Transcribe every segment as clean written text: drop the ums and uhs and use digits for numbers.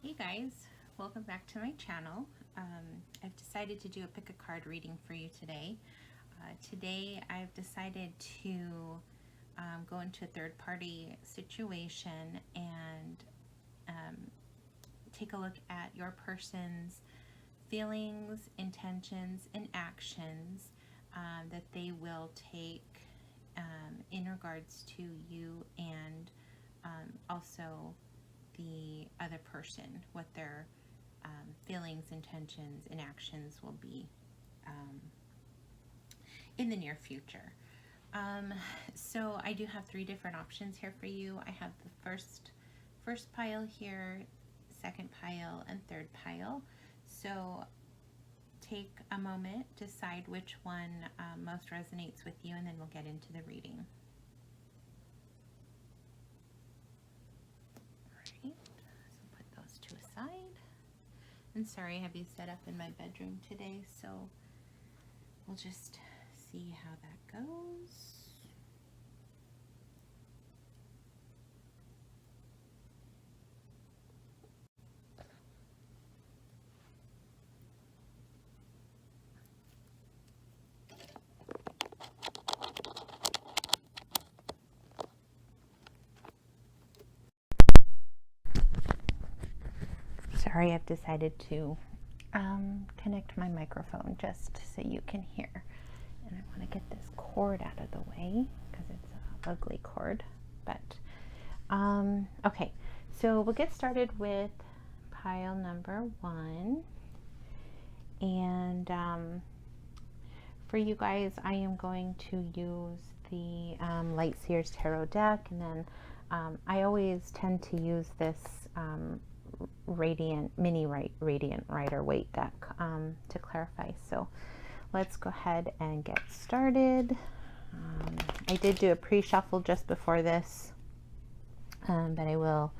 Hey guys, welcome back to my channel. I've decided to do a pick a card reading for you today. Today I've decided to go into a third-party situation and take a look at your person's feelings, intentions, and actions that they will take in regards to you and also the other person, what their feelings, intentions, and actions will be in the near future. So I do have three different options here for you. I have the first pile here, second pile, and third pile. So take a moment, decide which one most resonates with you, and then we'll get into the reading. Alright, so put those two aside. And sorry, I have you set up in my bedroom today, so we'll just see how that goes. Sorry, I've decided to connect my microphone just so you can hear. And I want to get this cord out of the way because it's an ugly cord. But, okay, so we'll get started with pile number 1. And for you guys, I am going to use the Light Seer's Tarot deck. And then I always tend to use this mini Radiant Rider-Waite deck to clarify. So let's go ahead and get started. I did do a pre-shuffle just before this, but I will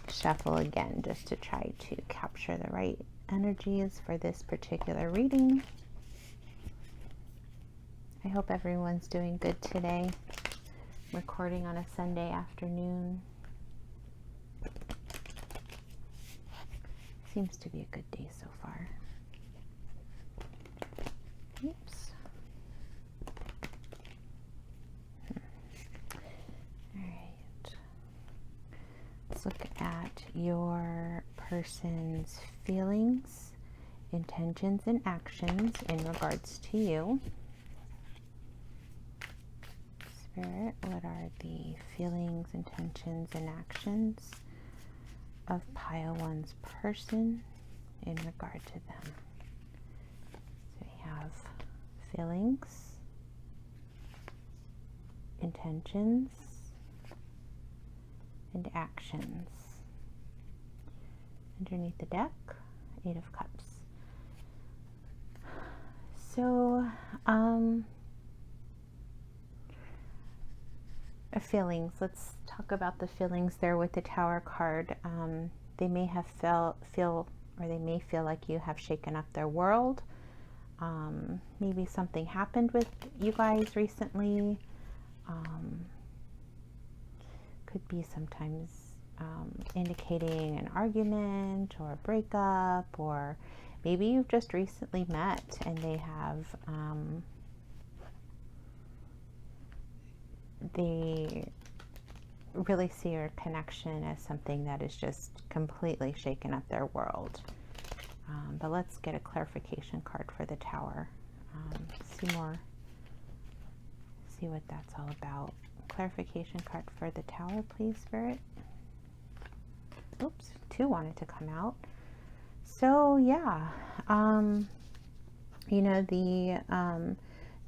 shuffle again just to try to capture the right energies for this particular reading. I hope everyone's doing good today. I'm recording on a Sunday afternoon. Seems to be a good day so far. Oops. All right. Let's look at your person's feelings, intentions, and actions in regards to you. Spirit, what are the feelings, intentions, and actions of pile 1's person in regard to them? So we have feelings, intentions, and actions. Underneath the deck, 8 of Cups. So, feelings. Let's talk about the feelings there with the Tower card. They may have they may feel like you have shaken up their world. Maybe something happened with you guys recently. Could be sometimes indicating an argument or a breakup, or maybe you've just recently met and they have they really see your connection as something that is just completely shaken up their world. But let's get a clarification card for the Tower. See what that's all about. Clarification card for the Tower, please, Spirit. Oops, 2 wanted to come out. So yeah, you know, the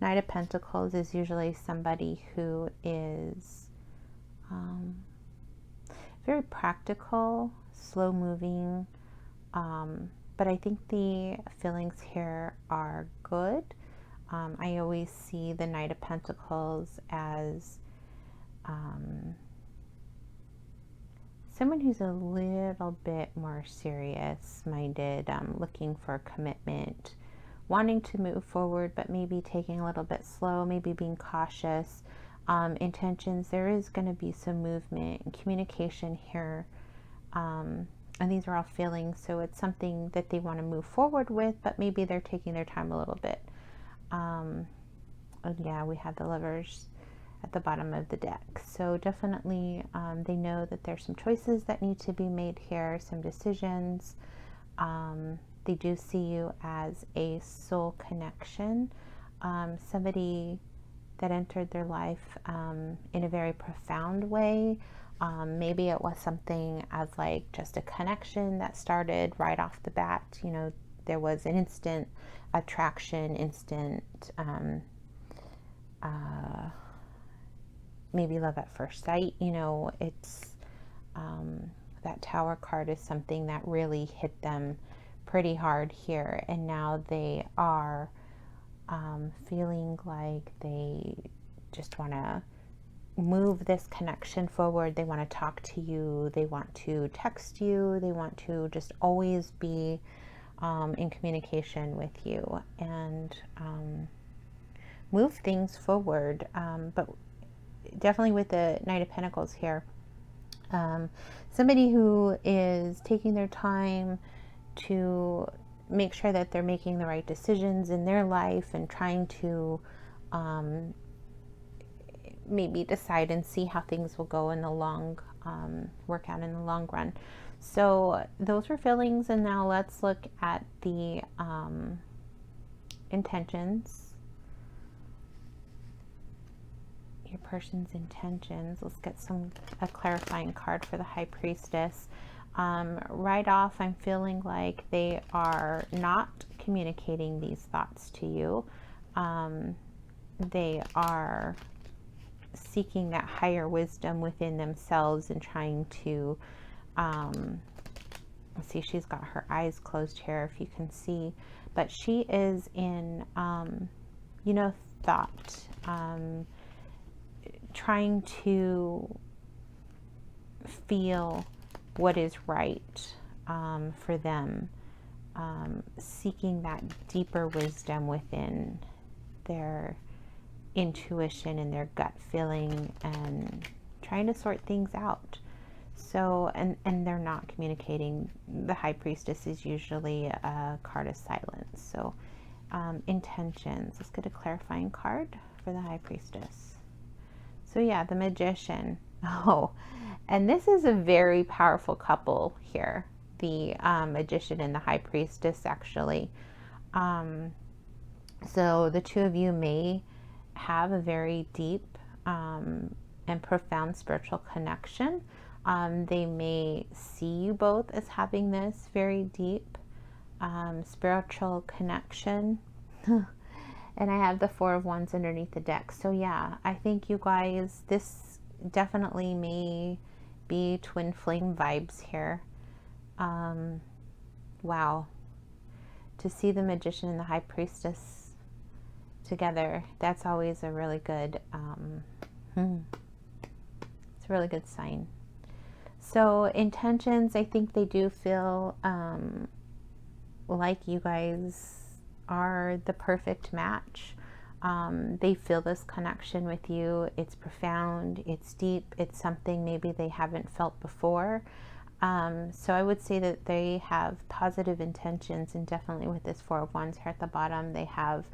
Knight of Pentacles is usually somebody who is very practical, slow moving, but I think the feelings here are good. I always see the Knight of Pentacles as someone who's a little bit more serious-minded, looking for commitment, wanting to move forward, but maybe taking a little bit slow, maybe being cautious. Intentions, there is going to be some movement and communication here And these are all feelings, so it's something that they want to move forward with, but maybe they're taking their time a little bit. And yeah, we have the Lovers at the bottom of the deck. So definitely they know that there's some choices that need to be made here, some decisions. They do see you as a soul connection, somebody that entered their life in a very profound way. Maybe it was something as like just a connection that started right off the bat. You know, there was an instant attraction, instant maybe love at first sight. You know, it's that Tower card is something that really hit them pretty hard here, and now they are feeling like they just want to move this connection forward. They want to talk to you, they want to text you, they want to just always be in communication with you and move things forward. But definitely with the Knight of Pentacles here, somebody who is taking their time to make sure that they're making the right decisions in their life and trying to maybe decide and see how things will go in the long, work out in the long run. So those were feelings, and now let's look at the intentions. Your person's intentions. Let's get a clarifying card for the High Priestess. Right off, I'm feeling like they are not communicating these thoughts to you. They are seeking that higher wisdom within themselves and trying to, let's see, she's got her eyes closed here, if you can see, but she is in, you know, thought, trying to feel what is right for them, seeking that deeper wisdom within their intuition and their gut feeling and trying to sort things out. So, and they're not communicating. The High Priestess is usually a card of silence. So, intentions. Let's get a clarifying card for the High Priestess. So yeah, the Magician. Oh, and this is a very powerful couple here. The Magician and the High Priestess, actually. So the two of you may have a very deep and profound spiritual connection. They may see you both as having this very deep spiritual connection. And I have the Four of Wands underneath the deck. So yeah, I think you guys, this definitely may be twin flame vibes here. Wow. To see the Magician and the High Priestess together, that's always a really good, it's a really good sign. So intentions, I think they do feel like you guys are the perfect match. They feel this connection with you. It's profound, it's deep, it's something maybe they haven't felt before. So I would say that they have positive intentions, and definitely with this Four of Wands here at the bottom, they have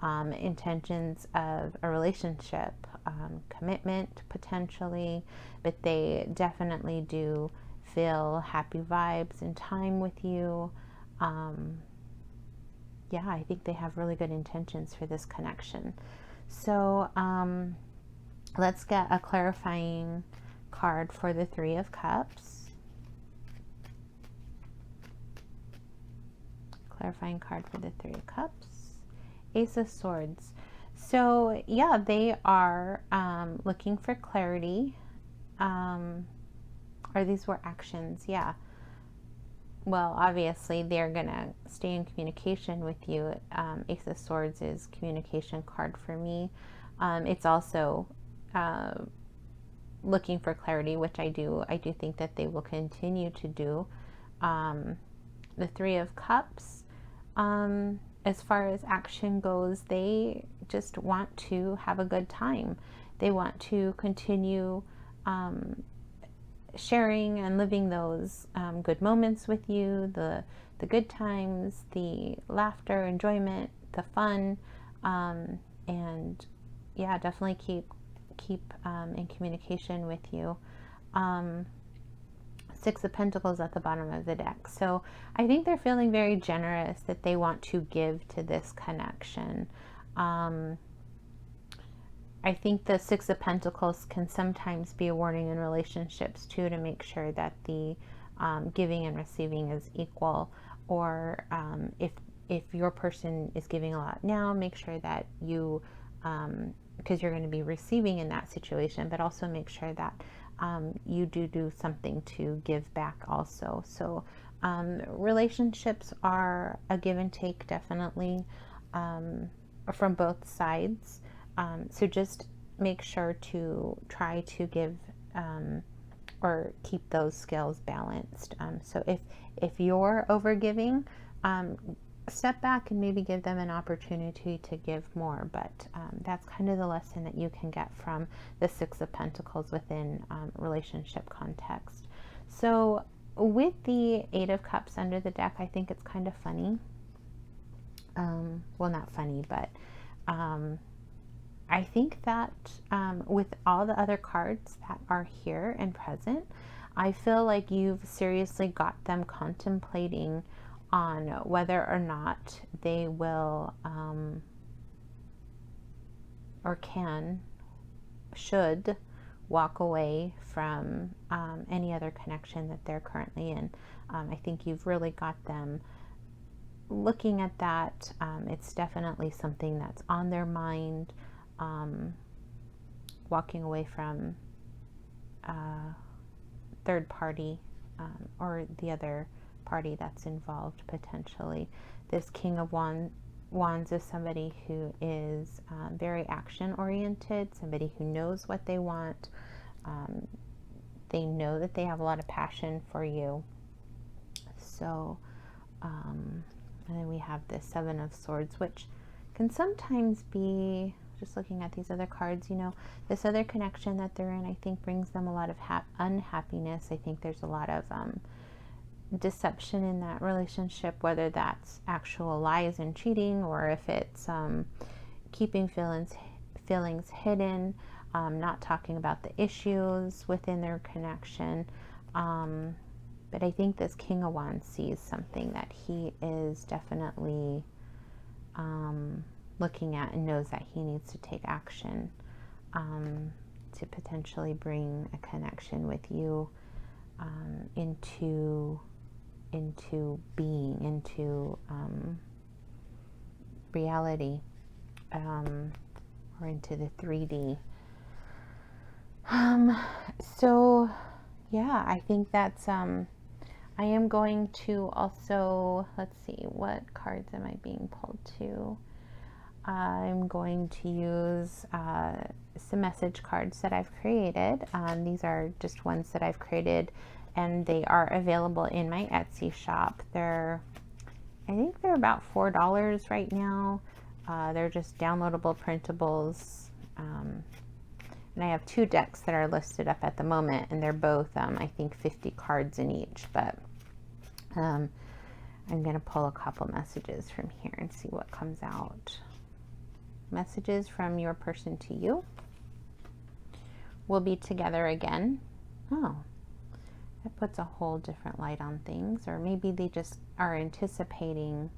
intentions of a relationship, commitment potentially, but they definitely do feel happy vibes and time with you. Yeah, I think they have really good intentions for this connection. So let's get a clarifying card for the Three of Cups. Clarifying card for the Three of Cups. Ace of Swords. So yeah, they are looking for clarity. Or these were actions, yeah. Well, obviously they're gonna stay in communication with you. Ace of Swords is communication card for me. It's also looking for clarity, which I do think that they will continue to do. The Three of Cups, as far as action goes, they just want to have a good time. They want to continue sharing and living those good moments with you, the good times, the laughter, enjoyment, the fun, and yeah, definitely keep in communication with you. Six of Pentacles at the bottom of the deck. So I think they're feeling very generous, that they want to give to this connection. I think the Six of Pentacles can sometimes be a warning in relationships too, to make sure that the giving and receiving is equal. Or if your person is giving a lot now, make sure that you, because you're going to be receiving in that situation, but also make sure that you do something to give back also. So relationships are a give and take, definitely, from both sides. So just make sure to try to give or keep those scales balanced. So if you're overgiving, step back and maybe give them an opportunity to give more. But that's kind of the lesson that you can get from the Six of Pentacles within relationship context. So with the Eight of Cups under the deck, I think it's kind of funny. Well, not funny, but I think that with all the other cards that are here and present, I feel like you've seriously got them contemplating on whether or not they will or should walk away from any other connection that they're currently in. I think you've really got them looking at that. It's definitely something that's on their mind. Walking away from third party or the other party that's involved potentially. This King of Wands is somebody who is very action oriented, somebody who knows what they want. They know that they have a lot of passion for you. So, and then we have the Seven of Swords, which can sometimes be, just looking at these other cards, you know, this other connection that they're in, I think brings them a lot of unhappiness. I think there's a lot of deception in that relationship, whether that's actual lies and cheating, or if it's keeping feelings hidden, not talking about the issues within their connection. But I think this King of Wands sees something that he is definitely looking at, and knows that he needs to take action to potentially bring a connection with you into being, into reality, or into the 3D. So yeah, I think that's I am going to also, let's see, what cards am I being pulled to? I'm going to use some message cards that I've created. These are just ones that I've created, and they are available in my Etsy shop. I think they're about $4 right now. They're just downloadable printables. And I have 2 decks that are listed up at the moment, and they're both, I think, 50 cards in each. But I'm going to pull a couple messages from here and see what comes out. Messages from your person to you. We'll be together again. Oh, that puts a whole different light on things. Or maybe they just are anticipating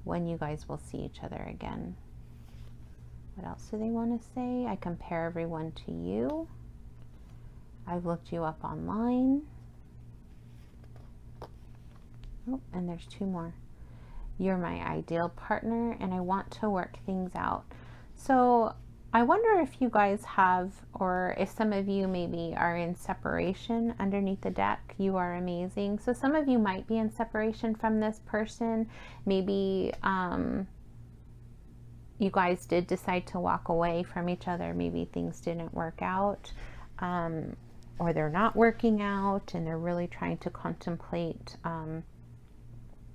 when you guys will see each other again. What else do they want to say? I compare everyone to you. I've looked you up online. Oh, and there's 2 more. You're my ideal partner, and I want to work things out. So I wonder if you guys have, or if some of you maybe are in separation underneath the deck. You are amazing. So some of you might be in separation from this person. Maybe you guys did decide to walk away from each other. Maybe things didn't work out, or they're not working out, and they're really trying to contemplate,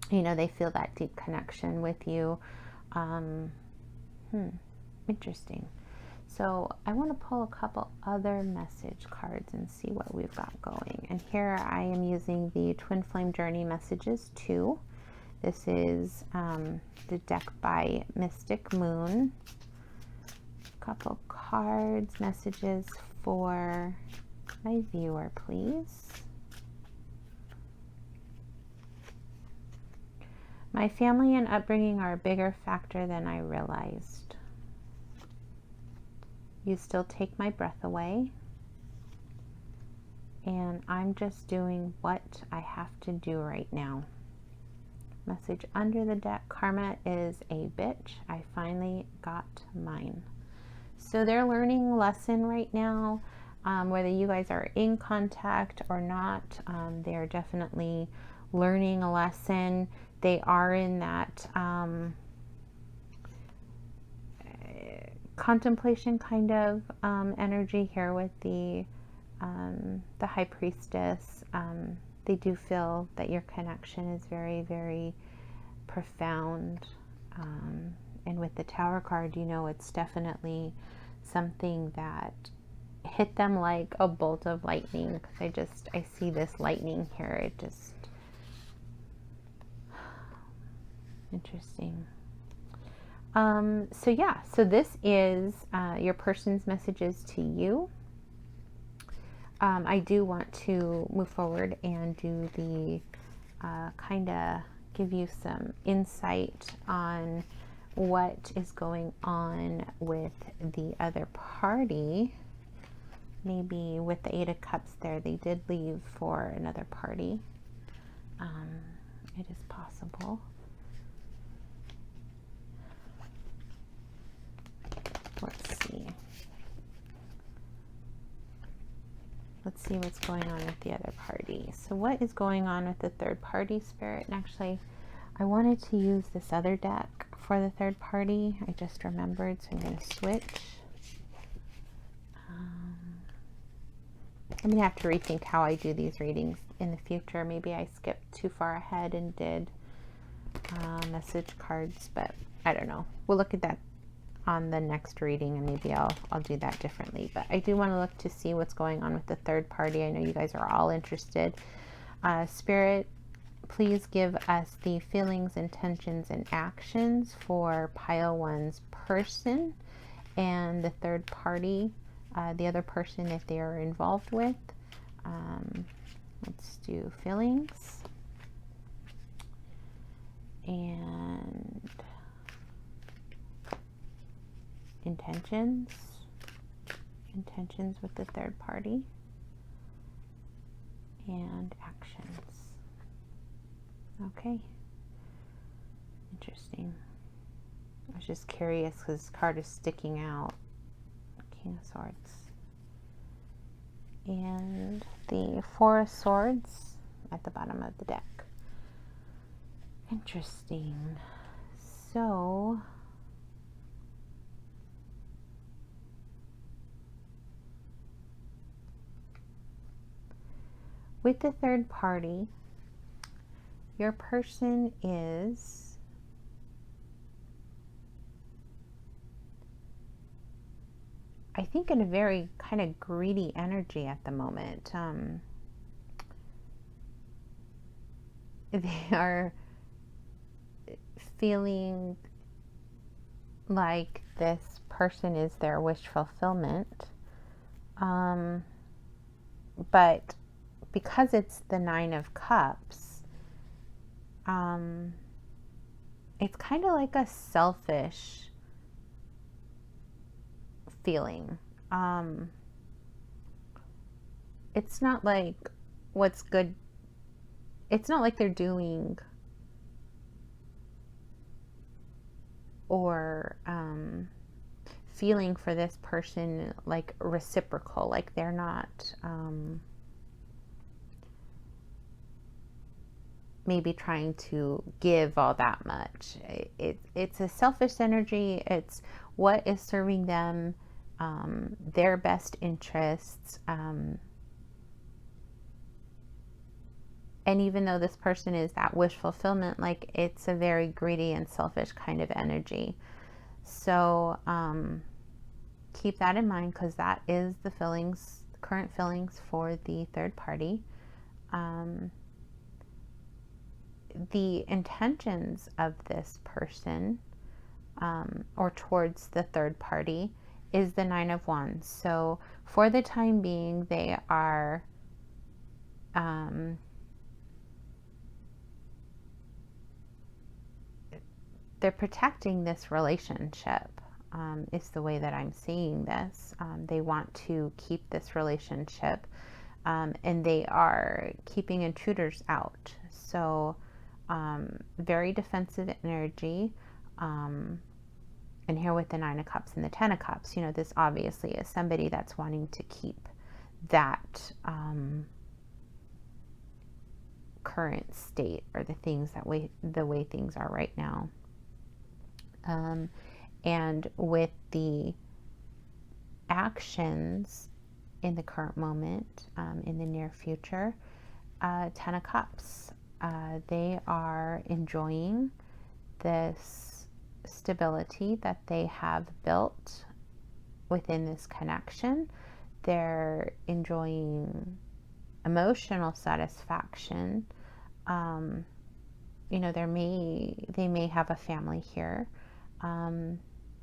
you know, they feel that deep connection with you. Interesting. So I want to pull a couple other message cards and see what we've got going. And here I am using the Twin Flame Journey Messages 2. This is the deck by Mystic Moon. A couple cards, messages for my viewer, please. My family and upbringing are a bigger factor than I realized. You still take my breath away, and I'm just doing what I have to do right now. Message under the deck, karma is a bitch. I finally got mine. So they're learning a lesson right now. Whether you guys are in contact or not, they're definitely learning a lesson. They are in that contemplation kind of energy here with the High Priestess. They do feel that your connection is very, very profound. And with the Tower card, you know, it's definitely something that hit them like a bolt of lightning. Because I see this lightning here. It just, interesting. So yeah, so this is your person's messages to you. I do want to move forward and do the kind of give you some insight on what is going on with the other party. Maybe with the Eight of Cups there, they did leave for another party. It is possible. Let's see. Let's see what's going on with the other party. So what is going on with the third party, Spirit? And actually, I wanted to use this other deck for the third party. I just remembered, so I'm going to switch. I'm going to have to rethink how I do these readings in the future. Maybe I skipped too far ahead and did message cards, but I don't know. We'll look at that on the next reading, and maybe I'll do that differently. But I do want to look to see what's going on with the third party. I know you guys are all interested. Spirit, please give us the feelings, intentions, and actions for pile one's person and the third party, the other person if they are involved with. Let's do feelings and intentions with the third party, and actions. Okay, interesting. I was just curious because this card is sticking out. King of Swords and the Four of Swords at the bottom of the deck. Interesting. So with the third party, your person is I think in a very kind of greedy energy at the moment. They are feeling like this person is their wish fulfillment. But because it's the Nine of Cups, it's kind of like a selfish feeling. It's not like what's good. It's not like they're doing or feeling for this person like reciprocal, like they're not maybe trying to give all that much. It's a selfish energy. It's what is serving them, their best interests. And even though this person is that wish fulfillment, like it's a very greedy and selfish kind of energy. So keep that in mind, because that is the current feelings for the third party. The intentions of this person, or towards the third party, is the Nine of Wands. So for the time being, they are they're protecting this relationship, is the way that I'm seeing this. They want to keep this relationship, and they are keeping intruders out. So very defensive energy. And here with the Nine of Cups and the Ten of Cups, this obviously is somebody that's wanting to keep that current state, or the way things are right now. And with the actions in the current moment, in the near future, Ten of Cups, they are enjoying this stability that they have built within this connection. They're enjoying emotional satisfaction. They may have a family here.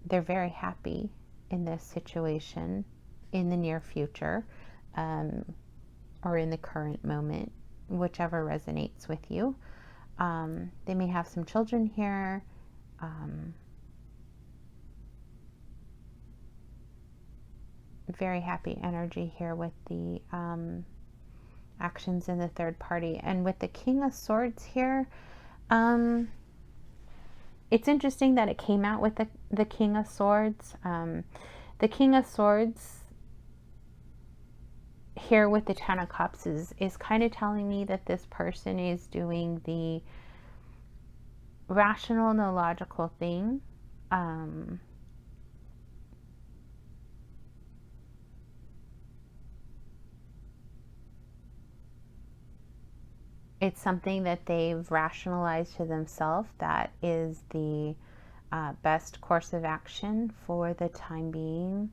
They're very happy in this situation in the near future, or in the current moment, whichever resonates with you. They may have some children here. Very happy energy here with the actions in the third party. And with the King of Swords here, it's interesting that it came out with the King of Swords. The King of Swords here with the Ten of Cups is kind of telling me that this person is doing the rational, no logical thing. It's something that they've rationalized to themselves that is the best course of action for the time being.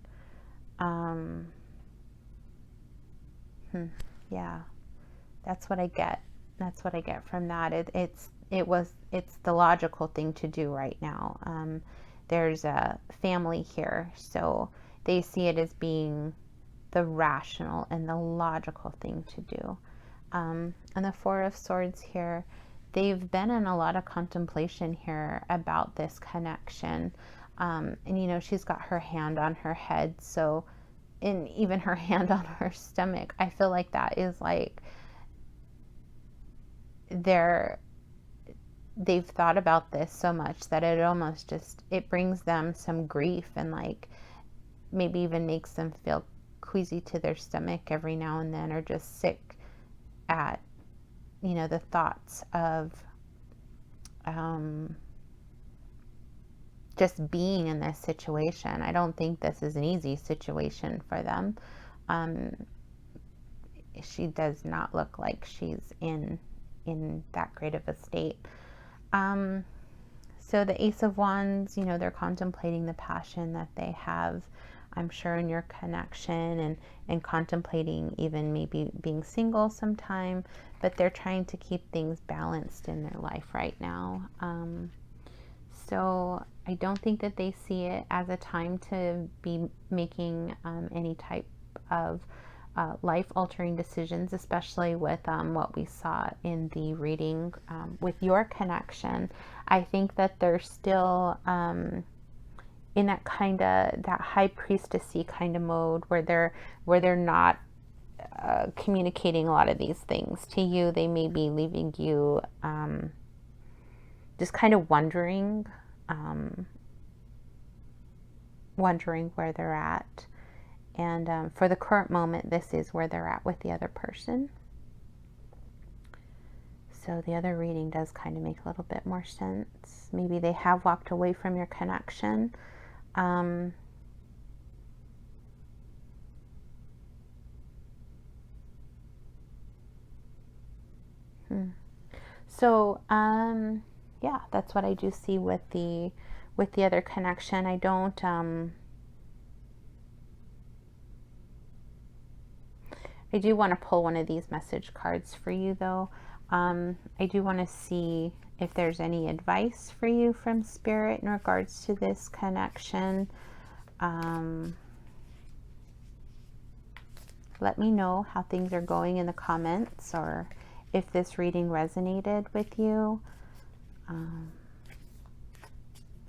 Yeah, that's what I get. That's what I get from that. It's the logical thing to do right now. There's a family here, so they see it as being the rational and the logical thing to do. And the Four of Swords here, they've been in a lot of contemplation here about this connection. And she's got her hand on her head, so, and even her hand on her stomach. I feel like that is like they've thought about this so much that it almost it brings them some grief, and like maybe even makes them feel queasy to their stomach every now and then, or just sick at the thoughts of just being in this situation. I don't think this is an easy situation for them. She does not look like she's in that great of a state. So the Ace of Wands, they're contemplating the passion that they have, I'm sure, in your connection, and contemplating even maybe being single sometime, but they're trying to keep things balanced in their life right now. So I don't think that they see it as a time to be making any type of life-altering decisions, especially with what we saw in the reading with your connection. I think that they're still in that high priestessy kind of mode, where they're not communicating a lot of these things to you. They may be leaving you just kind of wondering where they're at. And for the current moment, this is where they're at with the other person. So the other reading does kind of make a little bit more sense. Maybe they have walked away from your connection. So, yeah, that's what I do see with the other connection. I don't, I do want to pull one of these message cards for you, though. I do want to see if there's any advice for you from Spirit in regards to this connection. Let me know how things are going in the comments, or if this reading resonated with you.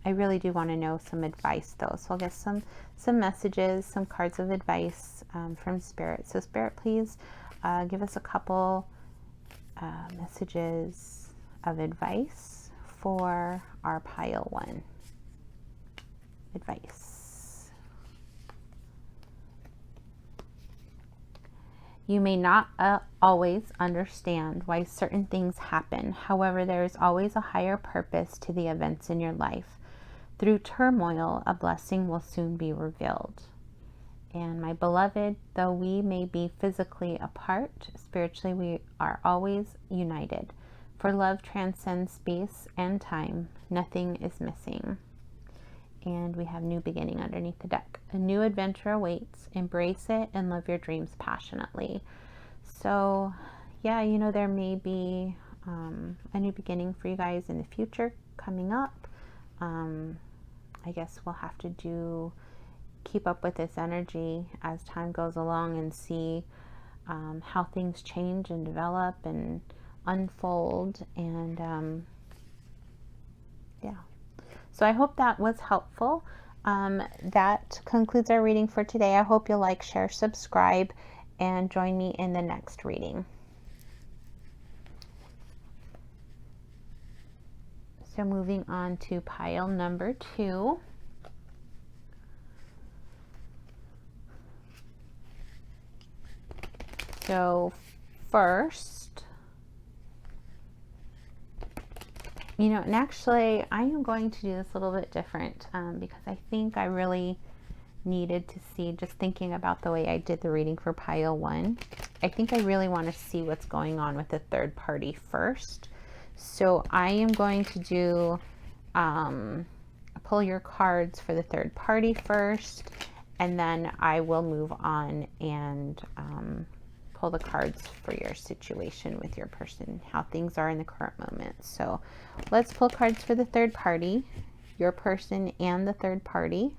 I really do want to know some advice, though. So I'll get some messages, some cards of advice from Spirit. So Spirit, please give us a couple messages of advice for our pile 1. Advice. You may not always understand why certain things happen. However, there is always a higher purpose to the events in your life. Through turmoil, a blessing will soon be revealed. And my beloved, though we may be physically apart, spiritually we are always united. For love transcends space and time. Nothing is missing. And we have new beginning underneath the deck. A new adventure awaits. Embrace it and live your dreams passionately. So, yeah, you know, there may be a new beginning for you guys in the future coming up. I guess we'll have to keep up with this energy as time goes along and see how things change and develop and unfold. And yeah. So I hope that was helpful. That concludes our reading for today. I hope you'll like, share, subscribe, and join me in the next reading. So moving on to pile number 2. So first, you know, and actually I am going to do this a little bit different because I think I really needed to see, just thinking about the way I did the reading for pile 1, I think I really want to see what's going on with the third party first. So I am going to do pull your cards for the third party first, and then I will move on and pull the cards for your situation with your person, how things are in the current moment. So let's pull cards for the third party, your person and the third party.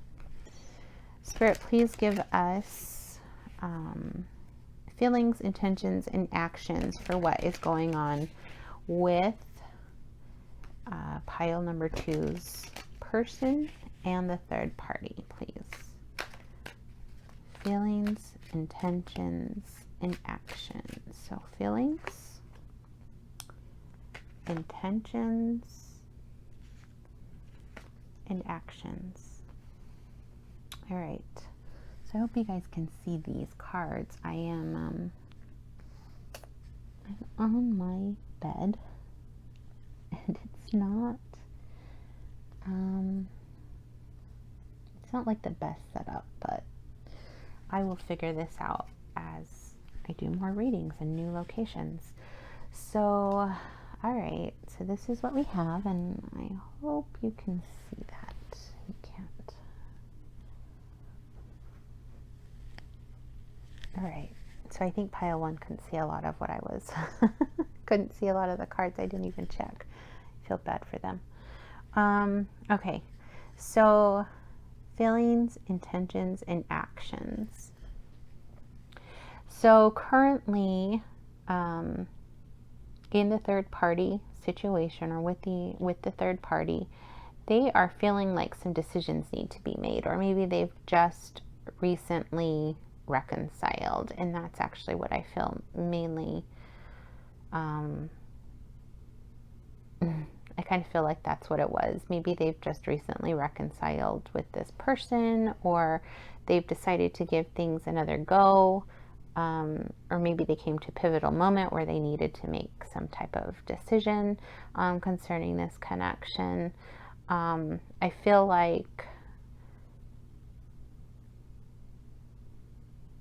Spirit, please give us feelings, intentions, and actions for what is going on with pile number 2's person and the third party, please. Feelings, intentions, and actions. So feelings, intentions, and actions. All right. So I hope you guys can see these cards. I am I'm on my bed, and it's not like the best setup, but I will figure this out as I do more readings in new locations. So, all right, so this is what we have, and I hope you can see that. You can't. All right, so I think pile 1 couldn't see a lot of what I was, couldn't see a lot of the cards. I didn't even check. I feel bad for them. Okay, so feelings, intentions, and actions. So currently, in the third party situation, or with the third party, they are feeling like some decisions need to be made, or maybe they've just recently reconciled, and that's actually what I feel mainly. I kind of feel like that's what it was. Maybe they've just recently reconciled with this person, or they've decided to give things another go, or maybe they came to a pivotal moment where they needed to make some type of decision concerning this connection. I feel like,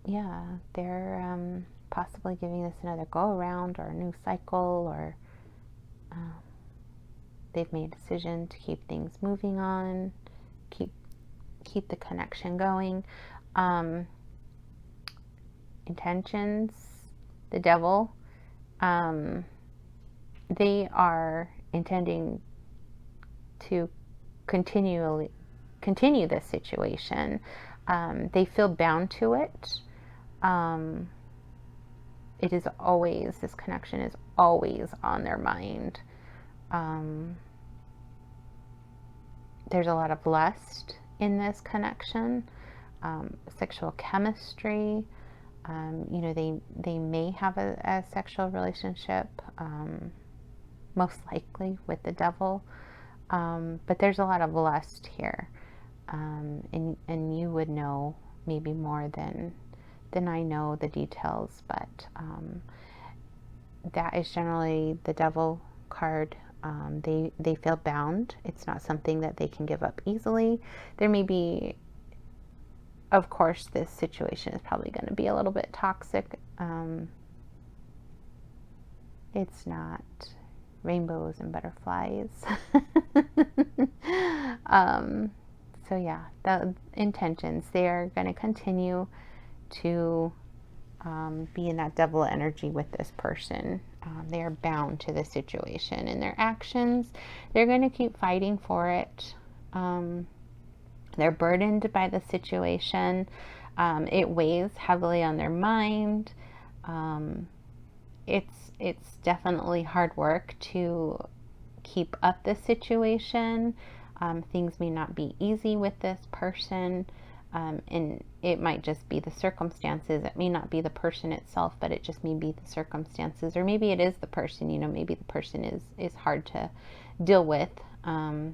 yeah, they're possibly giving this another go around, or a new cycle, or they've made a decision to keep things moving on, keep the connection going. Intentions, the devil, they are intending to continue this situation. They feel bound to it. It is always, this connection is always on their mind. There's a lot of lust in this connection, sexual chemistry. They may have a sexual relationship, most likely with the devil, but there's a lot of lust here, and you would know maybe more than I know the details, but that is generally the devil card. They feel bound. It's not something that they can give up easily. There may be, of course, this situation is probably going to be a little bit toxic. It's not rainbows and butterflies. So yeah, the intentions, they are going to continue to be in that devil energy with this person. They are bound to the situation and their actions. They're going to keep fighting for it. They're burdened by the situation. It weighs heavily on their mind. It's definitely hard work to keep up the situation. Things may not be easy with this person. And it might just be the circumstances. It may not be the person itself, but it just may be the circumstances. Or maybe it is the person, maybe the person is hard to deal with, high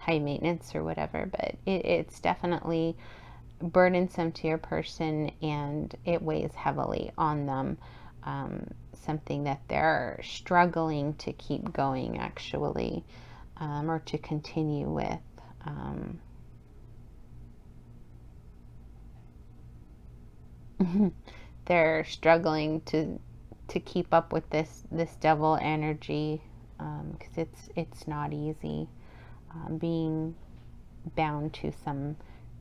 maintenance or whatever. But it's definitely burdensome to your person, and it weighs heavily on them. Something that they're struggling to keep going, actually, or to continue with. They're struggling to keep up with this devil energy, because it's not easy, being bound to some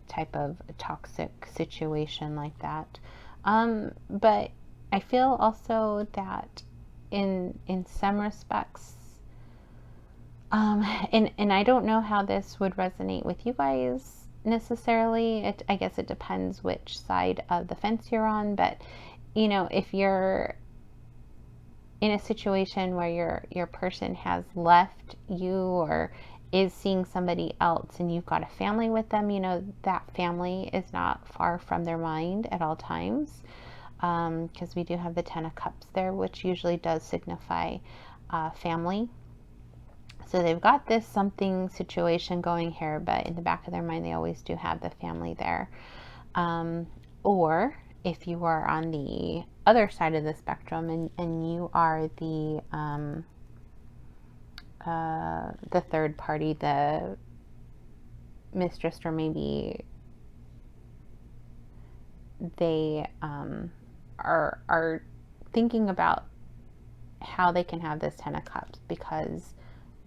type of toxic situation like that. But I feel also that in some respects, and I don't know how this would resonate with you guys necessarily. I guess it depends which side of the fence you're on, but if you're in a situation where your person has left you or is seeing somebody else and you've got a family with them, that family is not far from their mind at all times, because we do have the 10 of Cups there, which usually does signify family. So they've got this something situation going here, but in the back of their mind, they always do have the family there. Or if you are on the other side of the spectrum and you are the third party, the mistress, or maybe they are thinking about how they can have this 10 of Cups because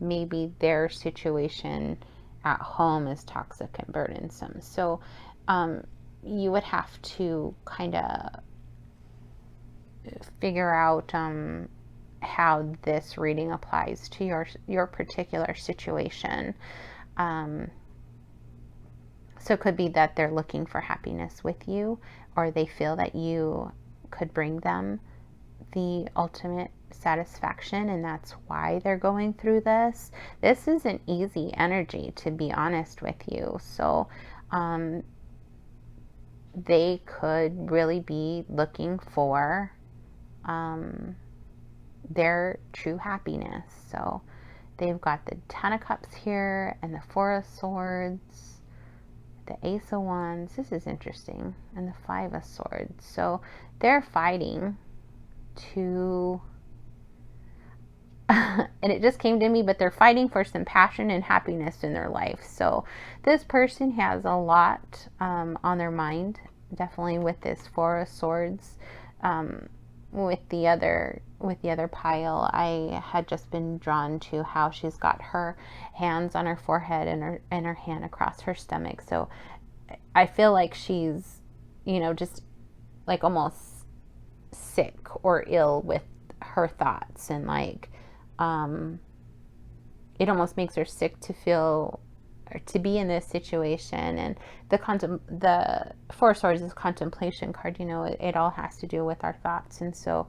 maybe their situation at home is toxic and burdensome. So you would have to kind of figure out how this reading applies to your particular situation. So it could be that they're looking for happiness with you, or they feel that you could bring them the ultimate satisfaction, and that's why they're going through this. This isn't easy energy, to be honest with you. So they could really be looking for their true happiness. So they've got the 10 of Cups here and the 4 of Swords, the Ace of Wands. This is interesting. And the 5 of Swords. So they're fighting to and it just came to me, but they're fighting for some passion and happiness in their life. So this person has a lot on their mind, definitely with this 4 of Swords. With the other pile, I had just been drawn to how she's got her hands on her forehead and her hand across her stomach. So I feel like she's, just like almost sick or ill with her thoughts, and like it almost makes her sick to feel or to be in this situation. And the Four of Swords is contemplation card. You know, it all has to do with our thoughts. And so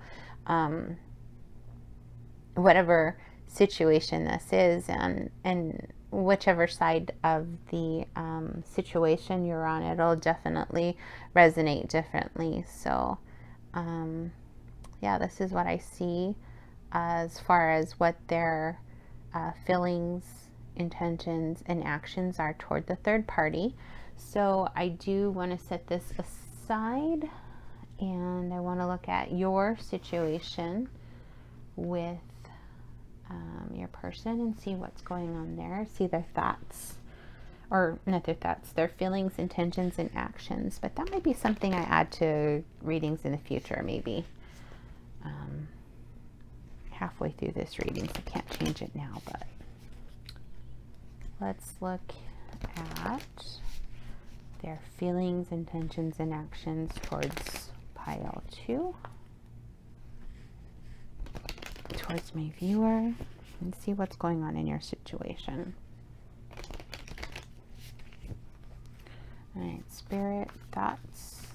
whatever situation this is, and whichever side of the situation you're on, it'll definitely resonate differently. So yeah, this is what I see as far as what their feelings, intentions, and actions are toward the third party. So I do want to set this aside, and I want to look at your situation with your person and see what's going on there. See their thoughts, or not their thoughts, their feelings, intentions, and actions. But that might be something I add to readings in the future, maybe. Halfway through this reading, so I can't change it now, but let's look at their feelings, intentions, and actions towards pile 2, towards my viewer, and see what's going on in your situation. All right, Spirit, thoughts.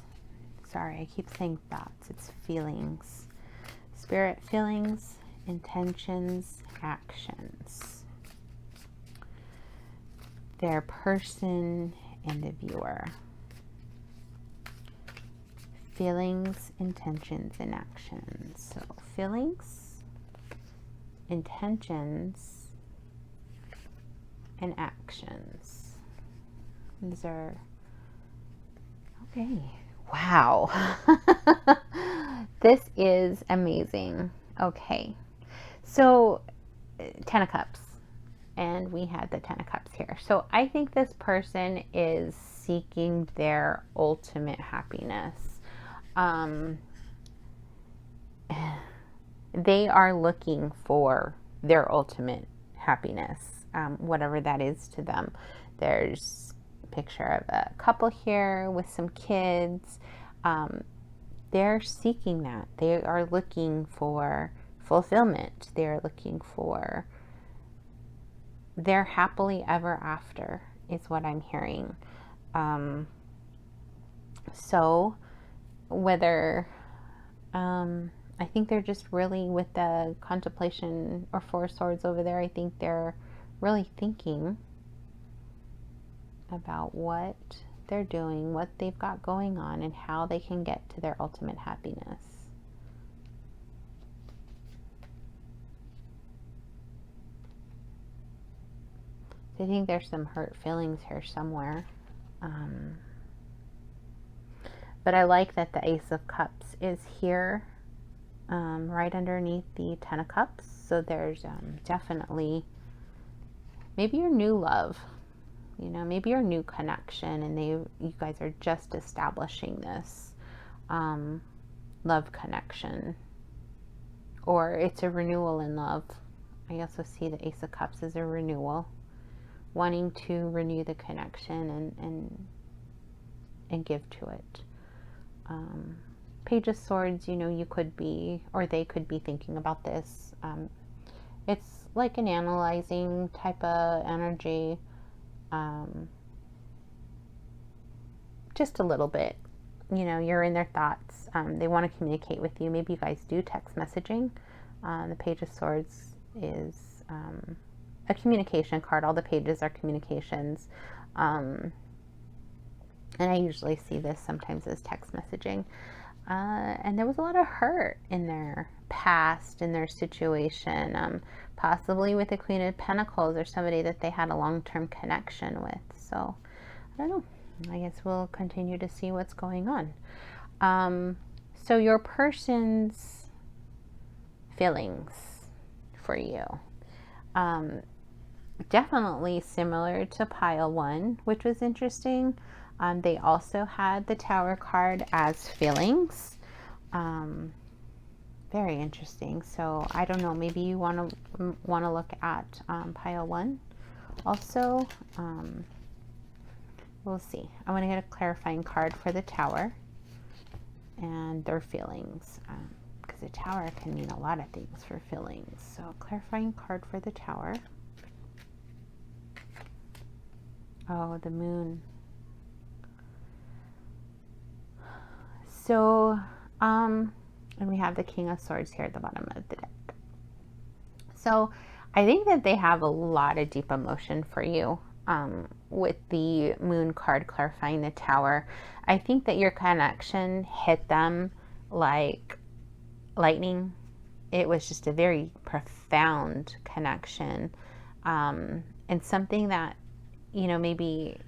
Sorry, I keep saying thoughts. It's feelings. Spirit, feelings, intentions, actions. Their person and the viewer. Feelings, intentions, and actions. So feelings, intentions, and actions. These are okay. Wow. This is amazing. Okay. So 10 of Cups, and we had the 10 of Cups here. So I think this person is seeking their ultimate happiness. They are looking for their ultimate happiness, whatever that is to them. There's a picture of a couple here with some kids. They're seeking that. They are looking for fulfillment. They're looking for their happily ever after, is what I'm hearing. So whether I think they're just really, with the contemplation or Four of Swords over there, I think they're really thinking about what they're doing, what they've got going on, and how they can get to their ultimate happiness. I think there's some hurt feelings here somewhere. But I like that the Ace of Cups is here, right underneath the Ten of Cups. So there's definitely maybe your new love, you know, maybe your new connection, and you guys are just establishing this love connection, or it's a renewal in love. I also see the Ace of Cups as a renewal, wanting to renew the connection and give to it. Page of Swords, you know, you could be, or they could be thinking about this. It's like an analyzing type of energy, just a little bit. You know, you're in their thoughts. They want to communicate with you. Maybe you guys do text messaging. The Page of Swords is a communication card. All the pages are communications. And I usually see this sometimes as text messaging. And there was a lot of hurt in their past, in their situation, possibly with the Queen of Pentacles or somebody that they had a long-term connection with. So, I don't know. I guess we'll continue to see what's going on. So your person's feelings for you. Definitely similar to pile 1, which was interesting. They also had the Tower card as feelings. Very interesting. So I don't know, maybe you want to look at pile 1 also. We'll see. I want to get a clarifying card for the Tower. and their feelings. Because the Tower can mean a lot of things for feelings. So clarifying card for the Tower. Oh, the Moon. So, and we have the King of Swords here at the bottom of the deck. So I think that they have a lot of deep emotion for you. With the Moon card clarifying the Tower, I think that your connection hit them like lightning. It was just a very profound connection, and something that, maybe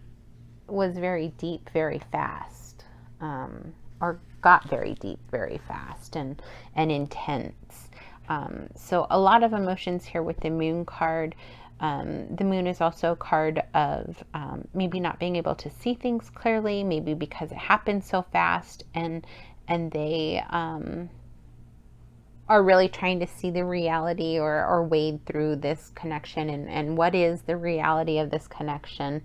was very deep very fast, or got very deep very fast and intense. So a lot of emotions here with the Moon card. The Moon is also a card of maybe not being able to see things clearly, maybe because it happened so fast, and they are really trying to see the reality, or wade through this connection, and what is the reality of this connection.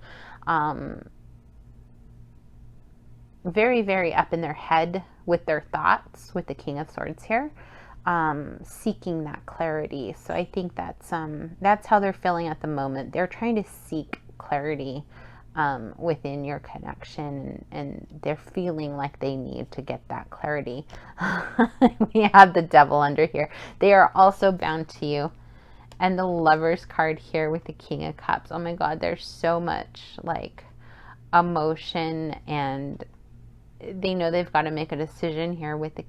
Very, very up in their head with their thoughts with the King of Swords here, seeking that clarity. So I think that's how they're feeling at the moment. They're trying to seek clarity within your connection, and they're feeling like they need to get that clarity. We have the Devil under here. They are also bound to you. And the Lovers card here with the King of Cups. Oh my God, there's so much like emotion, and they know they've got to make a decision here with the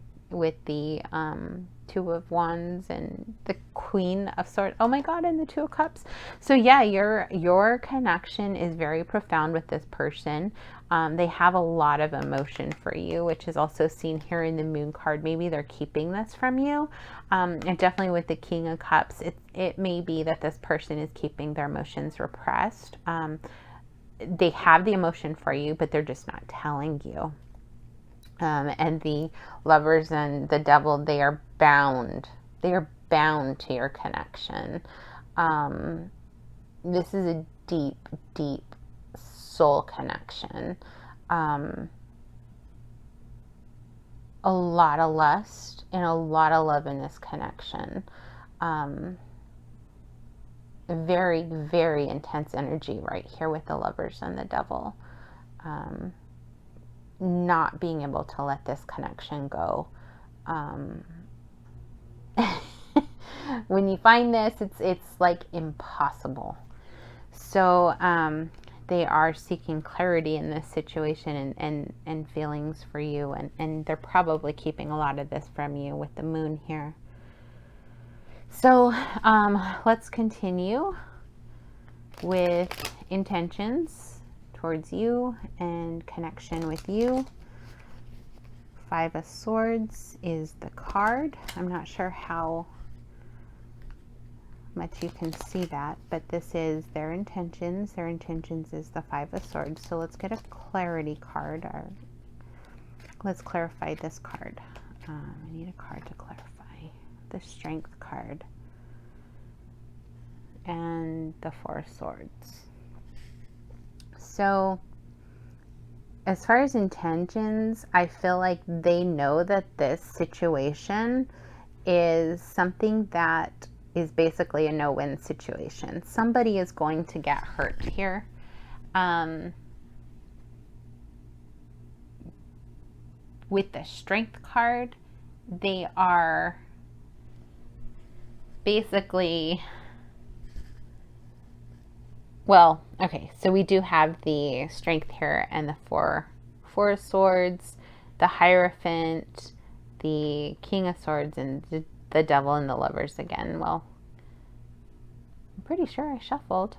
Two of Wands and the Queen of Swords. Oh my God, and the Two of Cups. So yeah, your connection is very profound with this person. They have a lot of emotion for you, which is also seen here in the Moon card. Maybe they're keeping this from you. And definitely with the King of Cups, it may be that this person is keeping their emotions repressed. They have the emotion for you, but they're just not telling you. And the Lovers and the Devil, they are bound. They are bound to your connection. This is a deep, deep soul connection. A lot of lust and a lot of love in this connection. Very, very intense energy right here with the Lovers and the Devil. Not being able to let this connection go. When you find this, it's like impossible. So they are seeking clarity in this situation, and feelings for you, and they're probably keeping a lot of this from you with the Moon here. So let's continue with intentions towards you and connection with you. Five of Swords is the card. I'm not sure how much you can see that, but this is their intentions. Their intentions is the Five of Swords. So let's get a clarity card, or let's clarify this card. I need a card to clarify. The Strength card and the Four of Swords. So as far as intentions, I feel like they know that this situation is something that is basically a no-win situation. Somebody is going to get hurt here. With the Strength card, they are basically... Well, okay, so we do have the Strength here and the Four of Swords, the Hierophant, the King of Swords, and the Devil and the Lovers again. Well, I'm pretty sure I shuffled.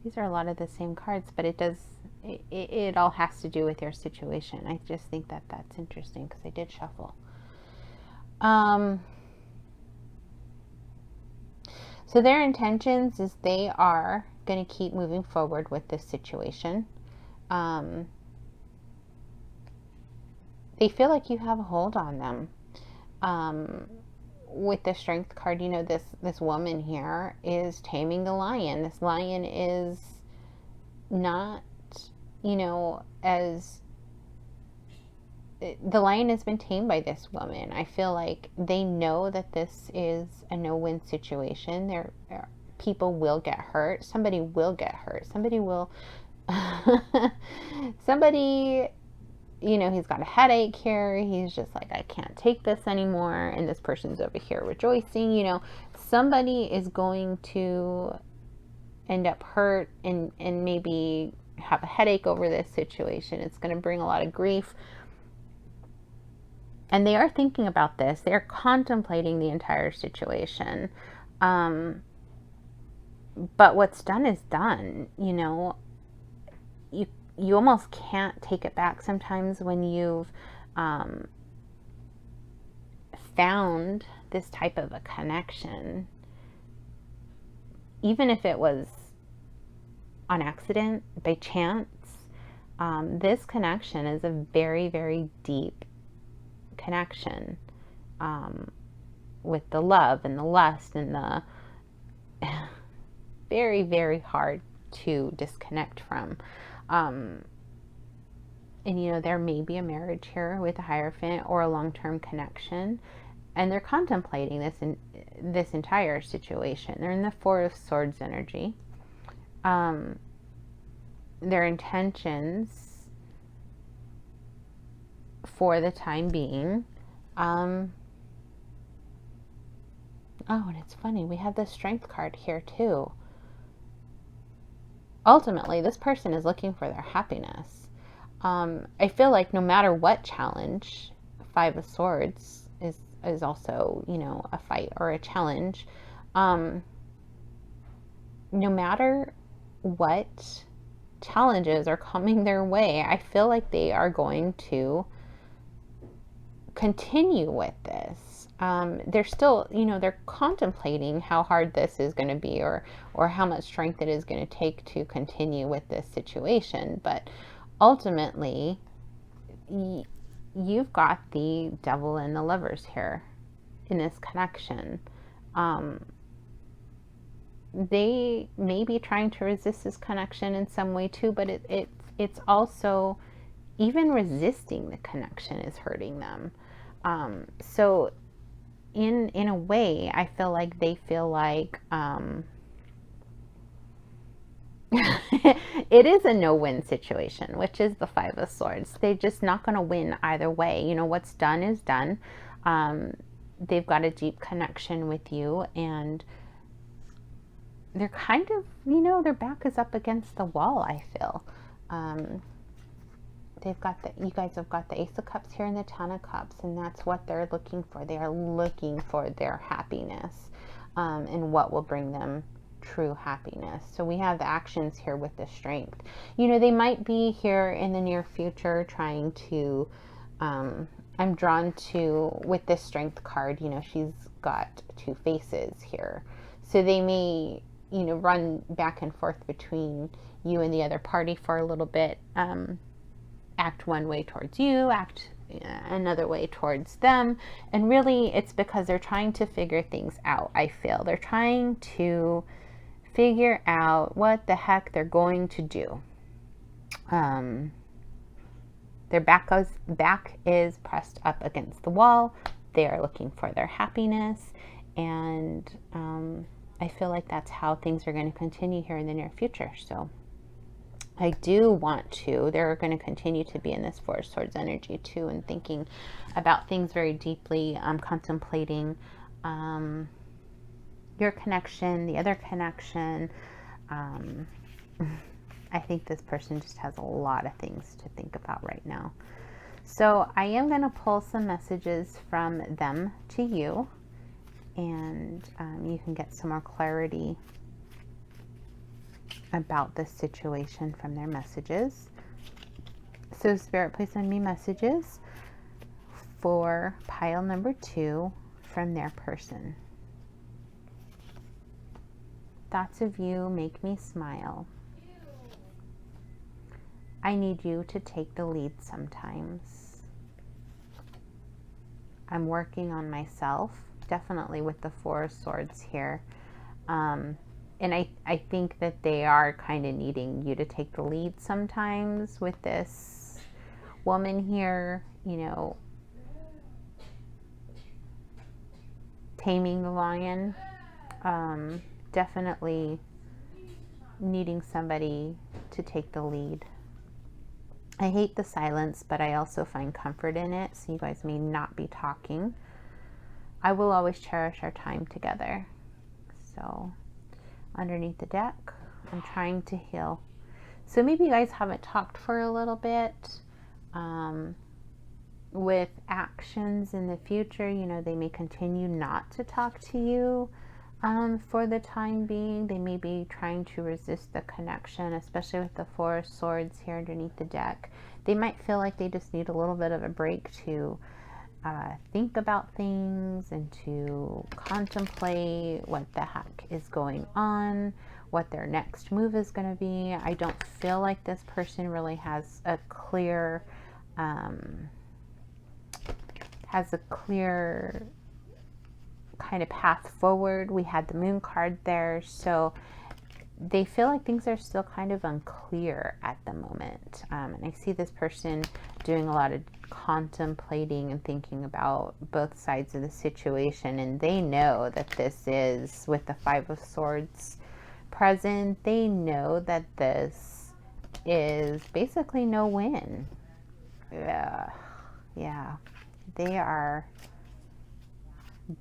These are a lot of the same cards, but it all has to do with your situation. I just think that that's interesting because I did shuffle. So their intentions is they are going to keep moving forward with this situation. They feel like you have a hold on them. With the Strength card, you know, this woman here is taming the lion. This lion is not, you know, as the lion has been tamed by this woman. I feel like they know that this is a no-win situation. People will get hurt. Somebody will get hurt. Somebody will. Somebody, he's got a headache here. He's just like, I can't take this anymore. And this person's over here rejoicing. Somebody is going to end up hurt and maybe have a headache over this situation. It's going to bring a lot of grief. And they are thinking about this. They're contemplating the entire situation. But what's done is done. You almost can't take it back sometimes when you've found this type of a connection. Even if it was on accident, by chance, this connection is a very, very deep connection with the love and the lust and the very, very hard to disconnect from. And there may be a marriage here with a Hierophant or a long-term connection, and they're contemplating this entire situation. They're in the Four of Swords energy. Their intentions for the time being. Oh, and it's funny, we have the Strength card here too. Ultimately, this person is looking for their happiness. I feel like no matter what challenge, Five of Swords is also, a fight or a challenge. No matter what challenges are coming their way, I feel like they are going to continue with this. They're still, they're contemplating how hard this is going to be or how much strength it is going to take to continue with this situation. But ultimately, you've got the Devil and the Lovers here in this connection. They may be trying to resist this connection in some way too, but it's also, even resisting the connection is hurting them. So in a way, I feel like they feel like it is a no-win situation, which is the Five of Swords. They're just not going to win either way. What's done is done. They've got a deep connection with you, and they're kind of, their back is up against the wall, I feel. You guys have got the Ace of Cups here and the Ten of Cups, and that's what they're looking for. They are looking for their happiness, and what will bring them true happiness. So we have the actions here with the Strength. They might be here in the near future trying to, I'm drawn to, with this Strength card, she's got two faces here. So they may, run back and forth between you and the other party for a little bit, act one way towards you, act another way towards them. And really, it's because they're trying to figure things out, I feel. They're trying to figure out what the heck they're going to do. Their back is pressed up against the wall. They are looking for their happiness. And I feel like that's how things are going to continue here in the near future. So I do want to, they're going to continue to be in this Four of Swords energy too, and thinking about things very deeply, contemplating your connection, the other connection. I think this person just has a lot of things to think about right now. So I am going to pull some messages from them to you, and you can get some more clarity about this situation from their messages. So Spirit, please send me messages for pile number 2 from their person. Thoughts of you make me smile. I need you to take the lead sometimes. I'm working on myself, definitely with the Four of Swords here. And I think that they are kind of needing you to take the lead sometimes with this woman here. you know, taming the lion. Definitely needing somebody to take the lead. I hate the silence, but I also find comfort in it. So you guys may not be talking. I will always cherish our time together. So underneath the deck, I'm trying to heal. So maybe you guys haven't talked for a little bit. With actions in the future, you know, they may continue not to talk to you for the time being. They may be trying to resist the connection, especially with the Four of Swords here underneath the deck. They might feel like they just need a little bit of a break to think about things and to contemplate what the heck is going on, what their next move is going to be. I don't feel like this person really has a clear kind of path forward. We had the Moon card there, so they feel like things are still kind of unclear at the moment. And I see this person doing a lot of contemplating and thinking about both sides of the situation, and they know that this is, with the Five of Swords present, they know that this is basically no win. Yeah, they are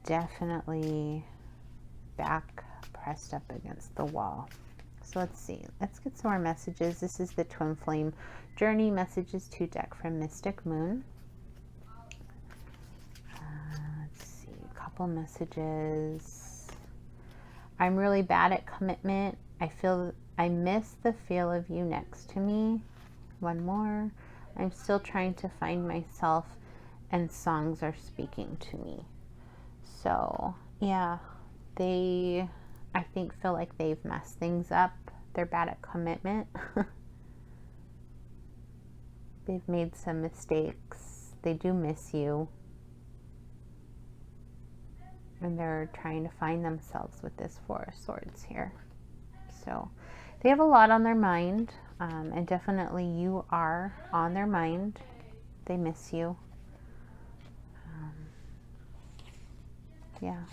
definitely back pressed up against the wall. So let's see. Let's get some more messages. This is the Twin Flame Journey Messages 2 deck from Mystic Moon. Let's see. A couple messages. I'm really bad at commitment. I miss the feel of you next to me. One more. I'm still trying to find myself, and songs are speaking to me. So, yeah, they, I think, feel like they've messed things up. They're bad at commitment. They've made some mistakes. They do miss you. And they're trying to find themselves with this Four of Swords here. So, they have a lot on their mind. And definitely you are on their mind. They miss you. Yeah.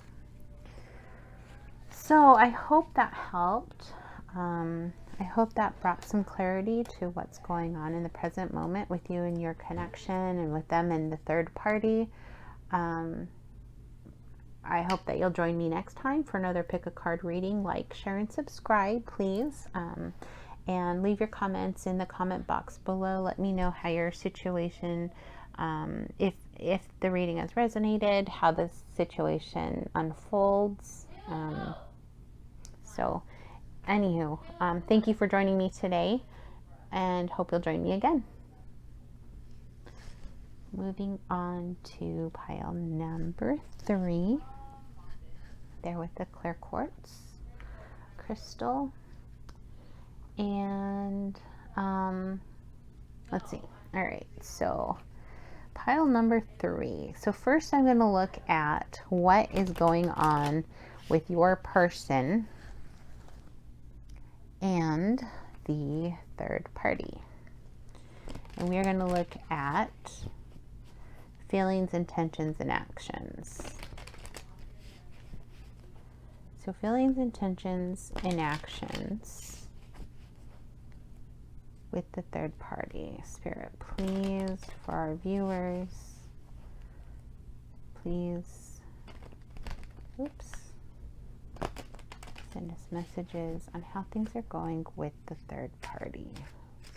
So I hope that helped. I hope that brought some clarity to what's going on in the present moment with you and your connection, and with them and the third party. I hope that you'll join me next time for another Pick a Card reading. Like, share, and subscribe, please. And leave your comments in the comment box below. Let me know how your situation, if the reading has resonated, how the situation unfolds. So, anywho, thank you for joining me today, and hope you'll join me again. Moving on to pile number 3. There with the clear quartz crystal. And let's see. All right, so pile number 3. So first I'm going to look at what is going on with your person and the third party. And we are going to look at feelings, intentions, and actions. So feelings, intentions, and actions with the third party. Spirit, please, for our viewers, please, send us messages on how things are going with the third party.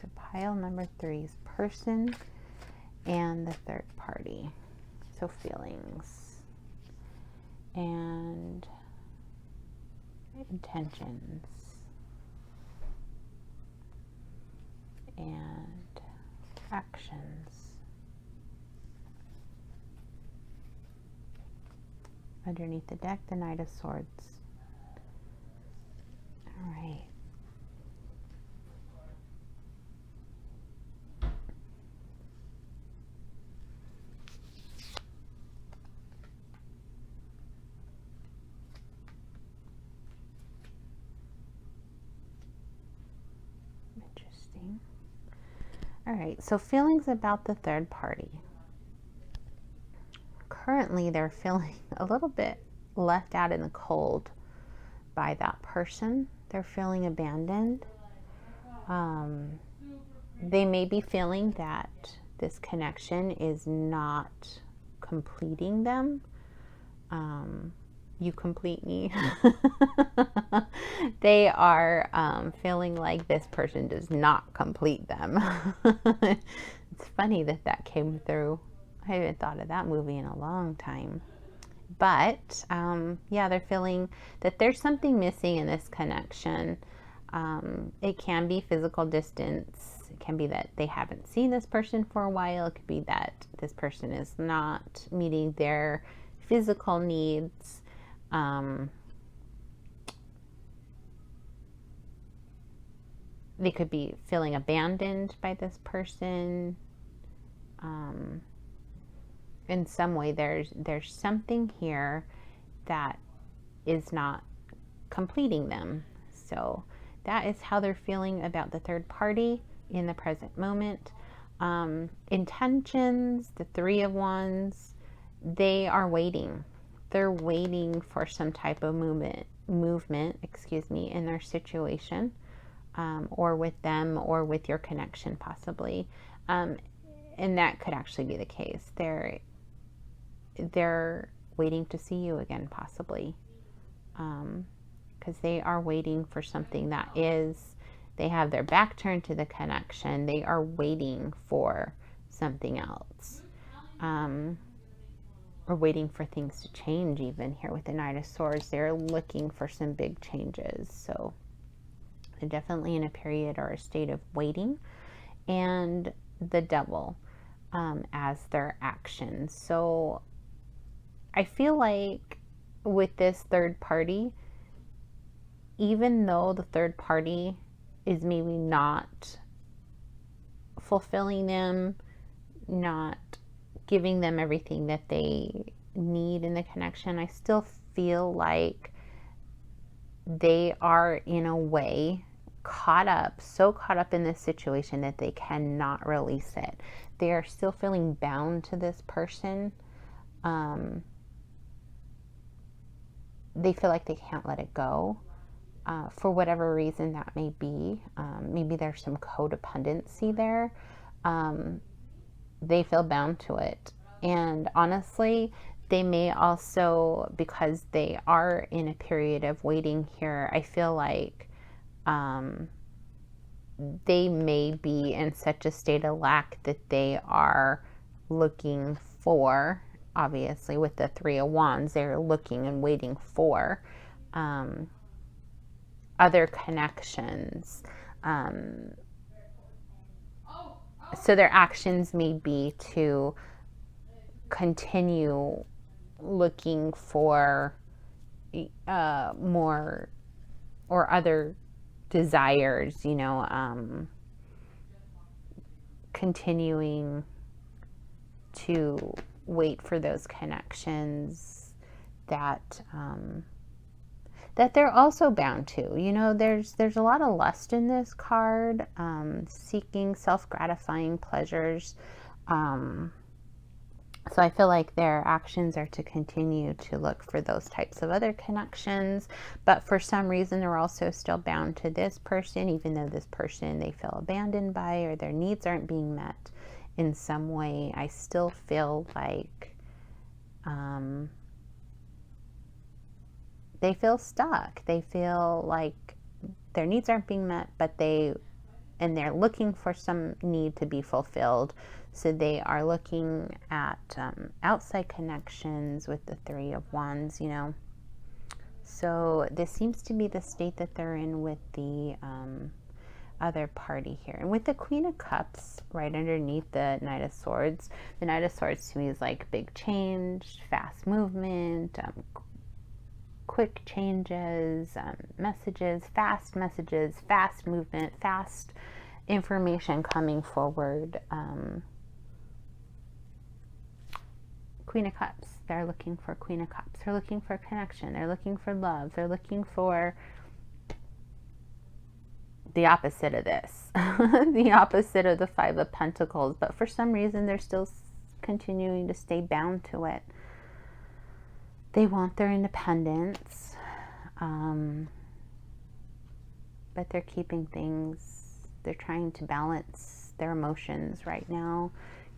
So pile number 3 is person and the third party. So feelings and intentions and actions. Underneath the deck, the Knight of Swords. All right. Interesting. All right, so feelings about the third party. currently they're feeling a little bit left out in the cold by that person. They're feeling abandoned. They may be feeling that this connection is not completing them. You complete me. They are feeling like this person does not complete them. It's funny that that came through. I haven't thought of that movie in a long time. But yeah, they're feeling that there's something missing in this connection. It can be physical distance. It can be that they haven't seen this person for a while. It could be that this person is not meeting their physical needs. They could be feeling abandoned by this person. In some way, there's something here that is not completing them. So that is how they're feeling about the third party in the present moment. Intentions, the Three of Wands, they are waiting. They're waiting for some type of movement, in their situation, or with them, or with your connection, possibly. And that could actually be the case. They're waiting to see you again, possibly, because they are waiting for something that is. They have their back turned to the connection. They are waiting for something else. Or waiting for things to change, even here with the Knight of Swords. They're looking for some big changes. So they're definitely in a period or a state of waiting. And the Devil as their action. So I feel like with this third party, even though the third party is maybe not fulfilling them, not giving them everything that they need in the connection, I still feel like they are, in a way, so caught up in this situation that they cannot release it. They are still feeling bound to this person. They feel like they can't let it go, for whatever reason that may be. Maybe there's some codependency there. They feel bound to it. And honestly, they may also, because they are in a period of waiting here, I feel like they may be in such a state of lack that they are looking for, obviously with the Three of Wands, they're looking and waiting for other connections. So their actions may be to continue looking for more or other desires, continuing to wait for those connections that they're also bound to. There's a lot of lust in this card, seeking self-gratifying pleasures. So I feel like their actions are to continue to look for those types of other connections, but for some reason they're also still bound to this person, even though this person they feel abandoned by, or their needs aren't being met in some way. I still feel like they feel stuck. They feel like their needs aren't being met, but they're looking for some need to be fulfilled. So they are looking at outside connections with the Three of Wands, So this seems to be the state that they're in with the other party here. And with the Queen of Cups right underneath the Knight of Swords, the Knight of Swords to me is like big change, fast movement, quick changes, messages, fast movement, fast information coming forward. Queen of Cups, they're looking for Queen of Cups. They're looking for connection. They're looking for love. They're looking for the opposite of this, the opposite of the Five of Pentacles. But for some reason, they're still continuing to stay bound to it. They want their independence, but they're keeping things, they're trying to balance their emotions right now,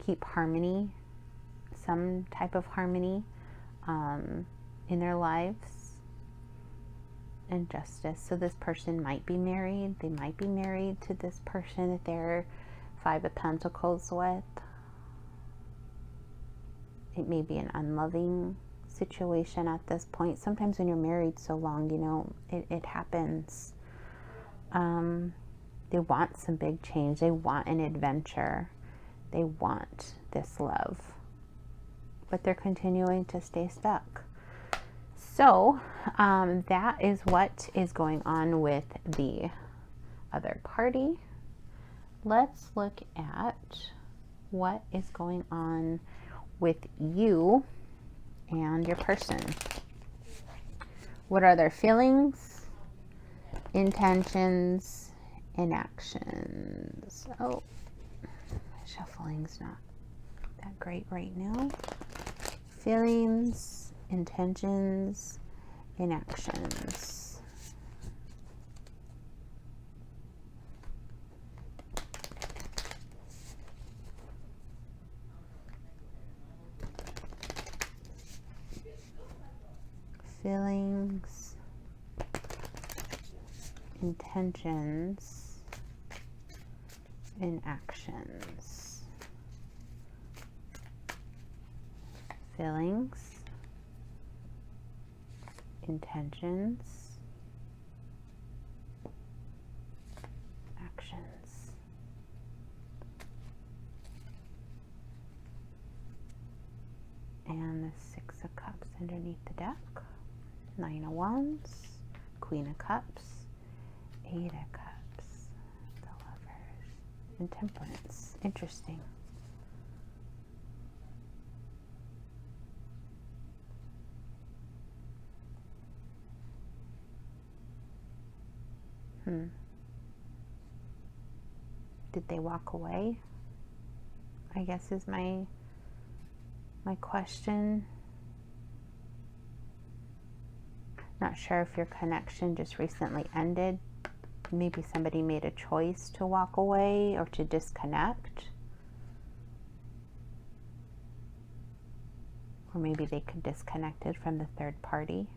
keep harmony, some type of harmony in their lives, and justice. So this person might be married. They might be married to this person that they're Five of Pentacles with. It may be an unloving situation at this point. Sometimes when you're married so long, you know, it happens. They want some big change. They want an adventure. They want this love. But they're continuing to stay stuck. So that is what is going on with the other party. Let's look at what is going on with you and your person. What are their feelings, intentions, and actions? Oh, shuffling's not that great right now. Feelings, intentions, and actions. Feelings, intentions, and actions. Feelings, intentions, actions. And the Six of Cups underneath the deck. Nine of Wands, Queen of Cups, Eight of Cups, the Lovers, and Temperance. Interesting. Did they walk away? I guess is my question. Not sure if your connection just recently ended. Maybe somebody made a choice to walk away or to disconnect. Or maybe they could disconnected from the third party.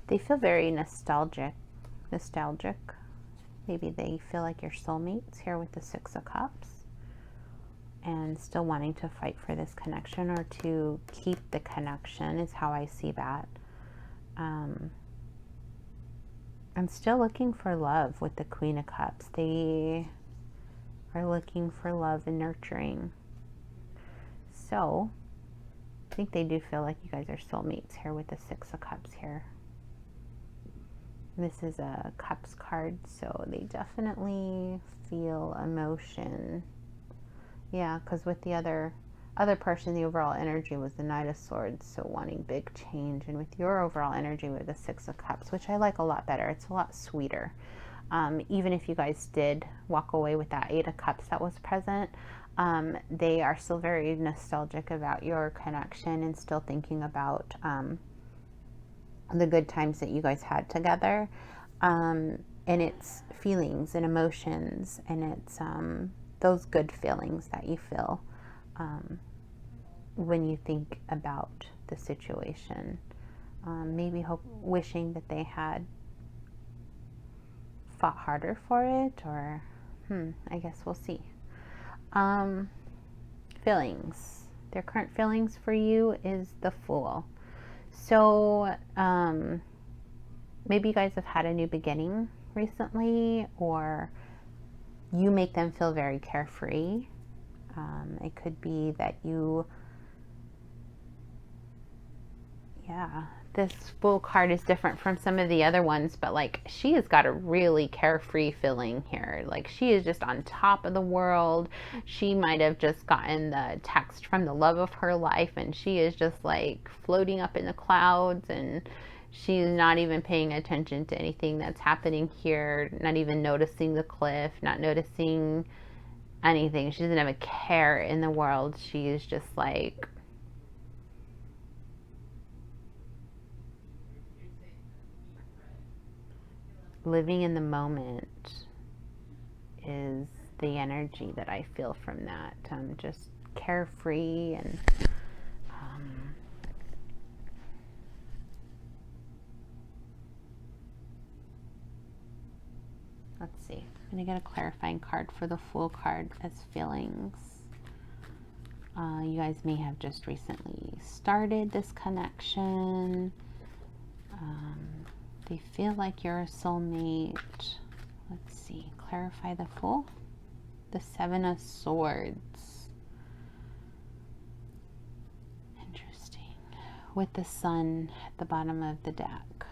They feel very nostalgic. Maybe they feel like your soulmates here with the Six of Cups. And still wanting to fight for this connection or to keep the connection is how I see that. I'm still looking for love with the Queen of Cups. They are looking for love and nurturing. So I think they do feel like you guys are soulmates here with the Six of Cups here. This is a Cups card, so they definitely feel emotion. Yeah, because with the other person, the overall energy was the Knight of Swords, so wanting big change. And with your overall energy with the Six of Cups, which I like a lot better, it's a lot sweeter. Even if you guys did walk away with that Eight of Cups that was present, they are still very nostalgic about your connection and still thinking about the good times that you guys had together. And it's feelings and emotions, and it's those good feelings that you feel when you think about the situation. Maybe wishing that they had fought harder for it, or I guess we'll see. Feelings. Their current feelings for you is the Fool. So maybe you guys have had a new beginning recently, or you make them feel very carefree. It could be that this Fool card is different from some of the other ones, but like she has got a really carefree feeling here. Like she is just on top of the world. She might have just gotten the text from the love of her life, and she is just like floating up in the clouds, and she's not even paying attention to anything that's happening here, not even noticing the cliff, not noticing anything. She doesn't have a care in the world. She is just like living in the moment is the energy that I feel from that. Just carefree and let's see. I'm going to get a clarifying card for the Fool card as feelings. You guys may have just recently started this connection. They feel like you're a soulmate. Let's see. Clarify the Fool. The Seven of Swords. Interesting. With the Sun at the bottom of the deck.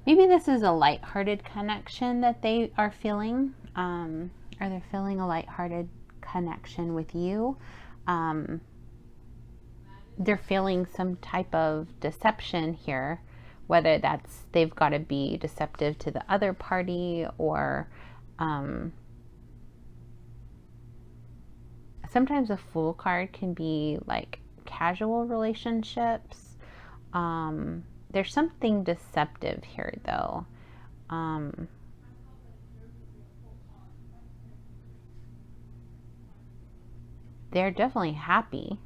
Maybe this is a lighthearted connection that they are feeling, or they're feeling a lighthearted connection with you. They're feeling some type of deception here, whether that's they've got to be deceptive to the other party, or sometimes a Fool card can be like casual relationships. There's something deceptive here, though. They're definitely happy.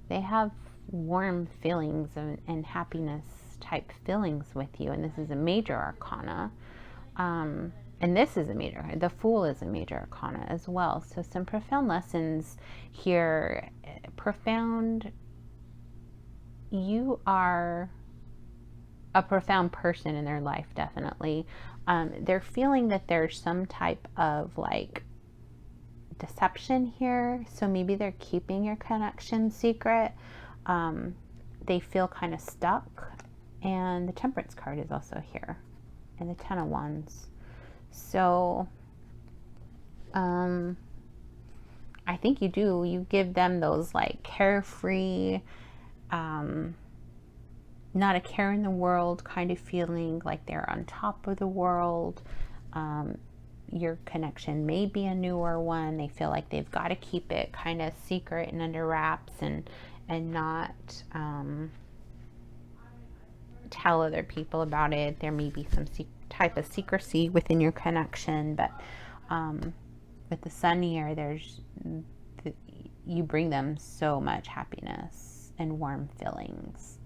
They have warm feelings and happiness type feelings with you, and this is a major arcana. And this is a major, the Fool is a major arcana as well. So some profound lessons here. Profound, you are a profound person in their life, definitely. They're feeling that there's some type of like deception here. So maybe they're keeping your connection secret. They feel kind of stuck. And the Temperance card is also here. And the Ten of Wands. So, I think you give them those like carefree, not a care in the world kind of feeling, like they're on top of the world. Your connection may be a newer one. They feel like they've got to keep it kind of secret and under wraps and not tell other people about it. There may be some type of secrecy within your connection, but with the Sun here, you bring them so much happiness and warm feelings.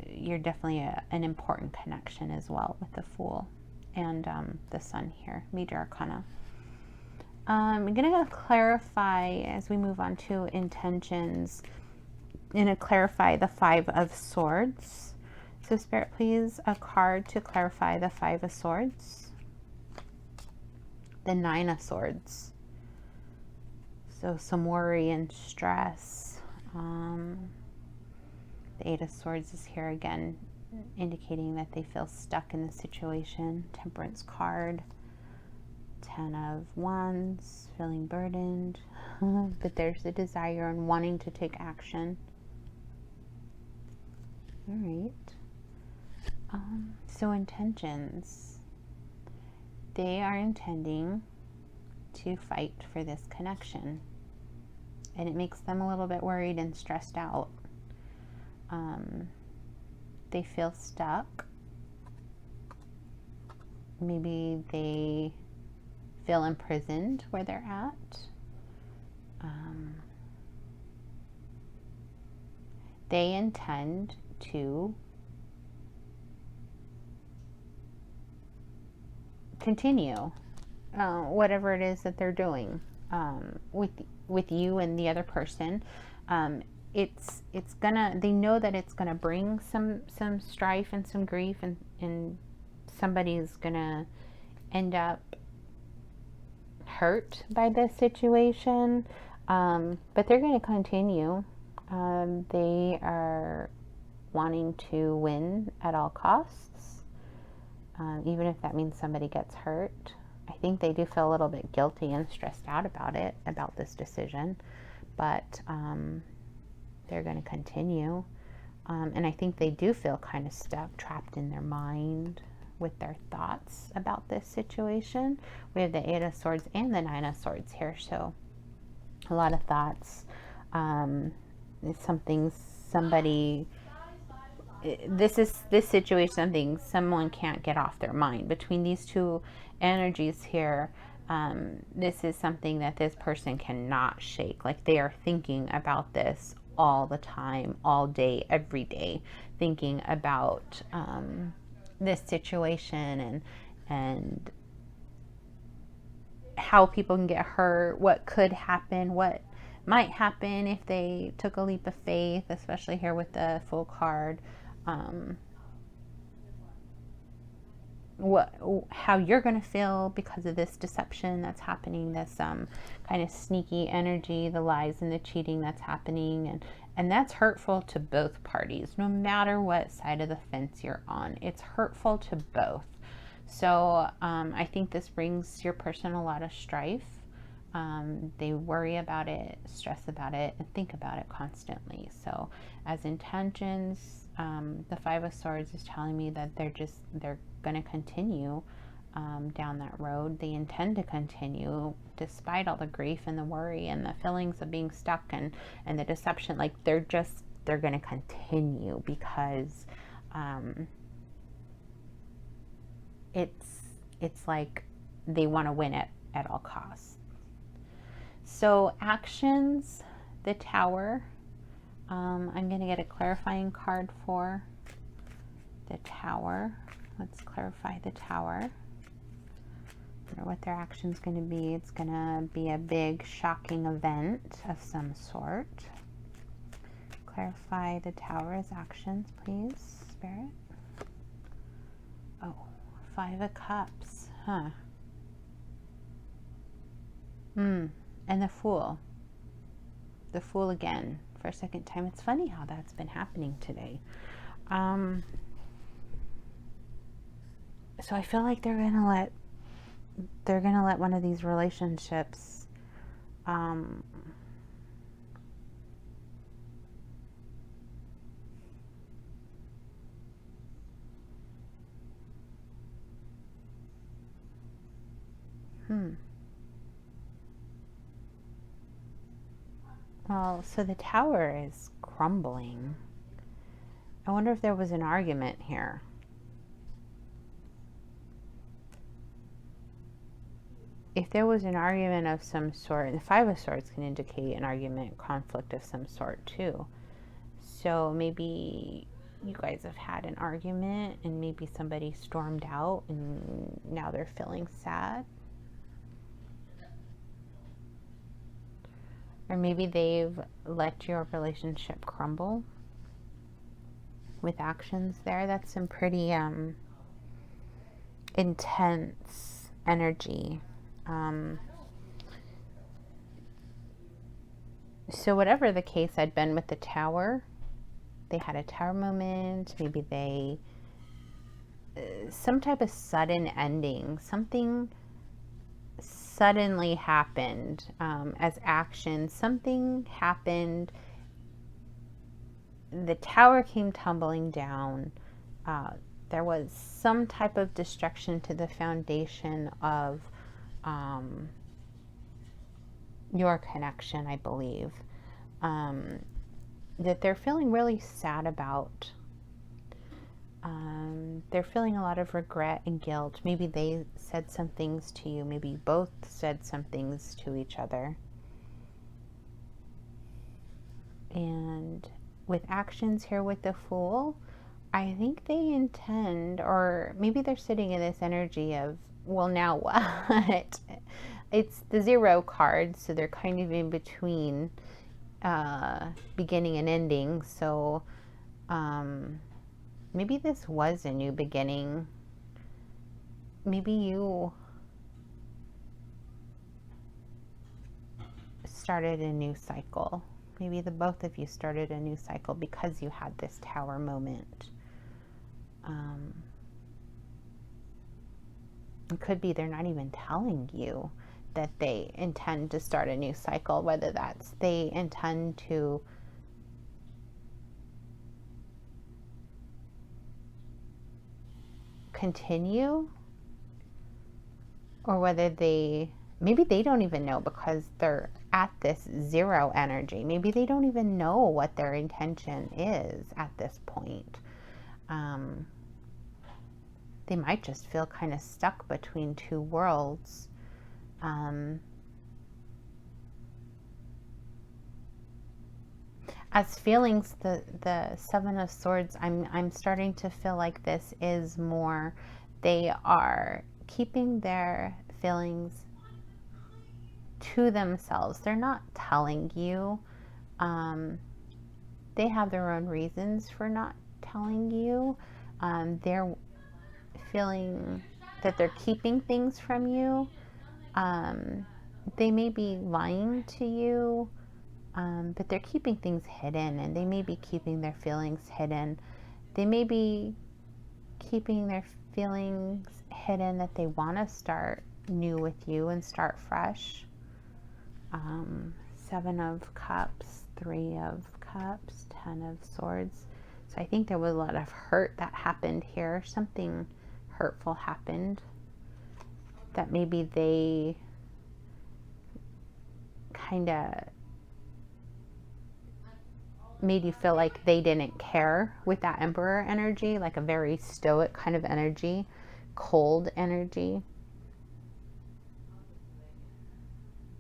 You're definitely an important connection as well with the Fool and the Sun here, major arcana. I'm going to clarify as we move on to intentions. I'm going to clarify the Five of Swords. So Spirit, please, a card to clarify the Five of Swords. The Nine of Swords. So some worry and stress. The Eight of Swords is here again, indicating that they feel stuck in the situation. Temperance card. Ten of Wands, feeling burdened. But there's a desire and wanting to take action. All right. So intentions. They are intending to fight for this connection. And it makes them a little bit worried and stressed out. They feel stuck. Maybe they feel imprisoned where they're at. They intend to continue whatever it is that they're doing with you and the other person. It's gonna, they know that it's gonna bring some strife and some grief, and somebody's gonna end up hurt by this situation, but they're going to continue. They are wanting to win at all costs, even if that means somebody gets hurt. I think they do feel a little bit guilty and stressed out about this decision, but they're going to continue. And I think they do feel kind of stuck, trapped in their mind with their thoughts about this situation. We have the Eight of Swords and the Nine of Swords here, so a lot of thoughts. Somebody, this situation, something someone can't get off their mind. Between these two energies here, this is something that this person cannot shake. Like, they are thinking about this all the time, all day, every day, thinking about this situation and how people can get hurt, what could happen, what might happen if they took a leap of faith, especially here with the Fool card. Um, how you're going to feel because of this deception that's happening, this kind of sneaky energy, the lies and the cheating that's happening, and that's hurtful to both parties, no matter what side of the fence you're on. It's hurtful to both. So I think this brings your person a lot of strife. They worry about it, stress about it, and think about it constantly. So as intentions, the Five of Swords is telling me that they're going to continue down that road. They intend to continue despite all the grief and the worry and the feelings of being stuck and the deception. Like, they're going to continue because it's like they want to win it at all costs. So actions, the Tower. I'm going to get a clarifying card for the Tower. Let's clarify the Tower. I wonder what their action's going to be. It's going to be a big, shocking event of some sort. Clarify the Tower's actions, please, Spirit. Oh, Five of Cups. Huh. And the Fool. The Fool again for a second time. It's funny how that's been happening today. So I feel like they're gonna let one of these relationships Well, so the Tower is crumbling. I wonder if there was an argument here. If there was an argument of some sort, and the Five of Swords can indicate an argument, conflict of some sort too. So maybe you guys have had an argument and maybe somebody stormed out and now they're feeling sad. Or maybe they've let your relationship crumble with actions there. That's some pretty intense energy. So whatever the case had been with the Tower, they had a Tower moment. Maybe they some type of sudden ending. Something suddenly happened as action. Something happened. The Tower came tumbling down. There was some type of destruction to the foundation of your connection, I believe, that they're feeling really sad about. They're feeling a lot of regret and guilt. Maybe they said some things to you. Maybe you both said some things to each other. And with actions here with the Fool, I think they intend, or maybe they're sitting in this energy of, well, now what? It's the Zero card, so they're kind of in between beginning and ending. So maybe this was a new beginning. Maybe you started a new cycle. Maybe the both of you started a new cycle because you had this Tower moment. It could be they're not even telling you that they intend to start a new cycle, whether that's they intend to continue or whether they maybe they don't even know because they're at this 0 energy. Maybe they don't even know what their intention is at this point. They might just feel kind of stuck between two worlds. As feelings, the Seven of Swords, I'm starting to feel like this is more, they are keeping their feelings to themselves. They're not telling you. They have their own reasons for not telling you. They're feeling that they're keeping things from you. They may be lying to you, but they're keeping things hidden, and they may be keeping their feelings hidden. They may be keeping their feelings hidden that they want to start new with you and start fresh. 7 of Cups, 3 of Cups, 10 of Swords. So I think there was a lot of hurt that happened here. Something hurtful happened that maybe they kind of made you feel like they didn't care with that Emperor energy, like a very stoic kind of energy, cold energy.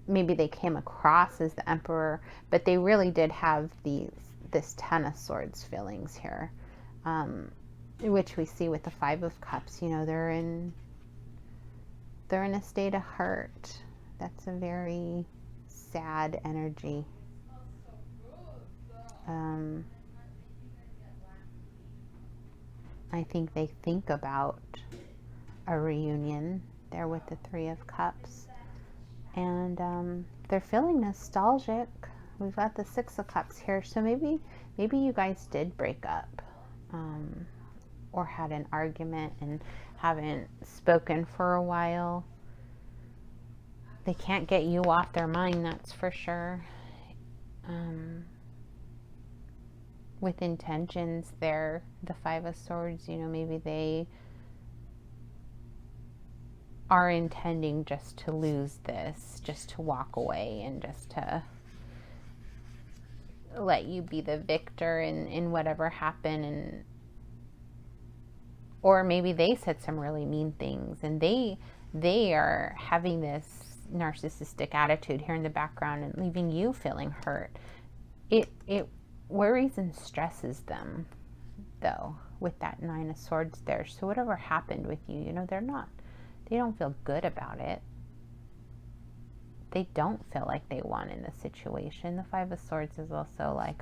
Maybe they came across as the Emperor, but they really did have this 10 of Swords feelings here, which we see with the 5 of Cups. You know, they're in a state of hurt. That's a very sad energy. I think they think about a reunion there with the 3 of Cups. And they're feeling nostalgic. We've got the 6 of Cups here. So maybe you guys did break up, or had an argument and haven't spoken for a while. They can't get you off their mind, that's for sure. With intentions there, the 5 of Swords, you know, maybe they are intending just to lose this, just to walk away and just to let you be the victor in whatever happened. And or maybe they said some really mean things, and they are having this narcissistic attitude here in the background and leaving you feeling hurt. It worries and stresses them, though, with that 9 of Swords there. So whatever happened with you, you know, they don't feel good about it. They don't feel like they won in the situation. The 5 of Swords is also like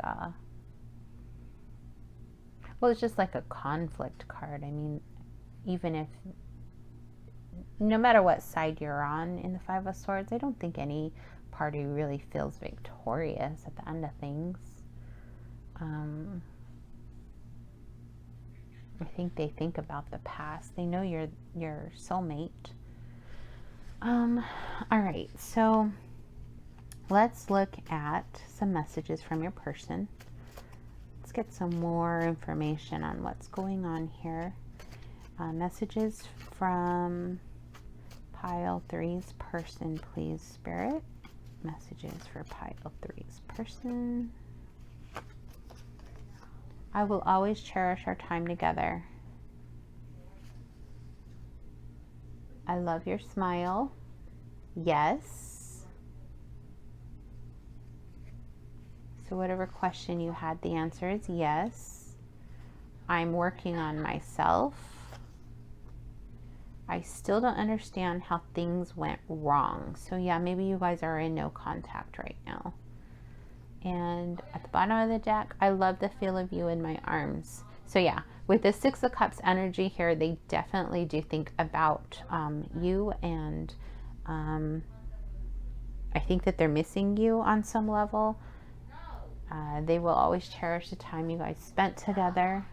it's just like a conflict card. I mean, even if, no matter what side you're on in the 5 of Swords, I don't think any party really feels victorious at the end of things. I think they think about the past. They know your soulmate. All right, so let's look at some messages from your person. Let's get some more information on what's going on here. Messages from Pile 3's person, please, Spirit. Messages for Pile 3's person. I will always cherish our time together. I love your smile. Yes. So whatever question you had, the answer is yes. I'm working on myself. I still don't understand how things went wrong. So yeah, maybe you guys are in no contact right now. And at the bottom of the deck, I love the feel of you in my arms. So yeah, with the 6 of Cups energy here, they definitely do think about you, and I think that they're missing you on some level. They will always cherish the time you guys spent together.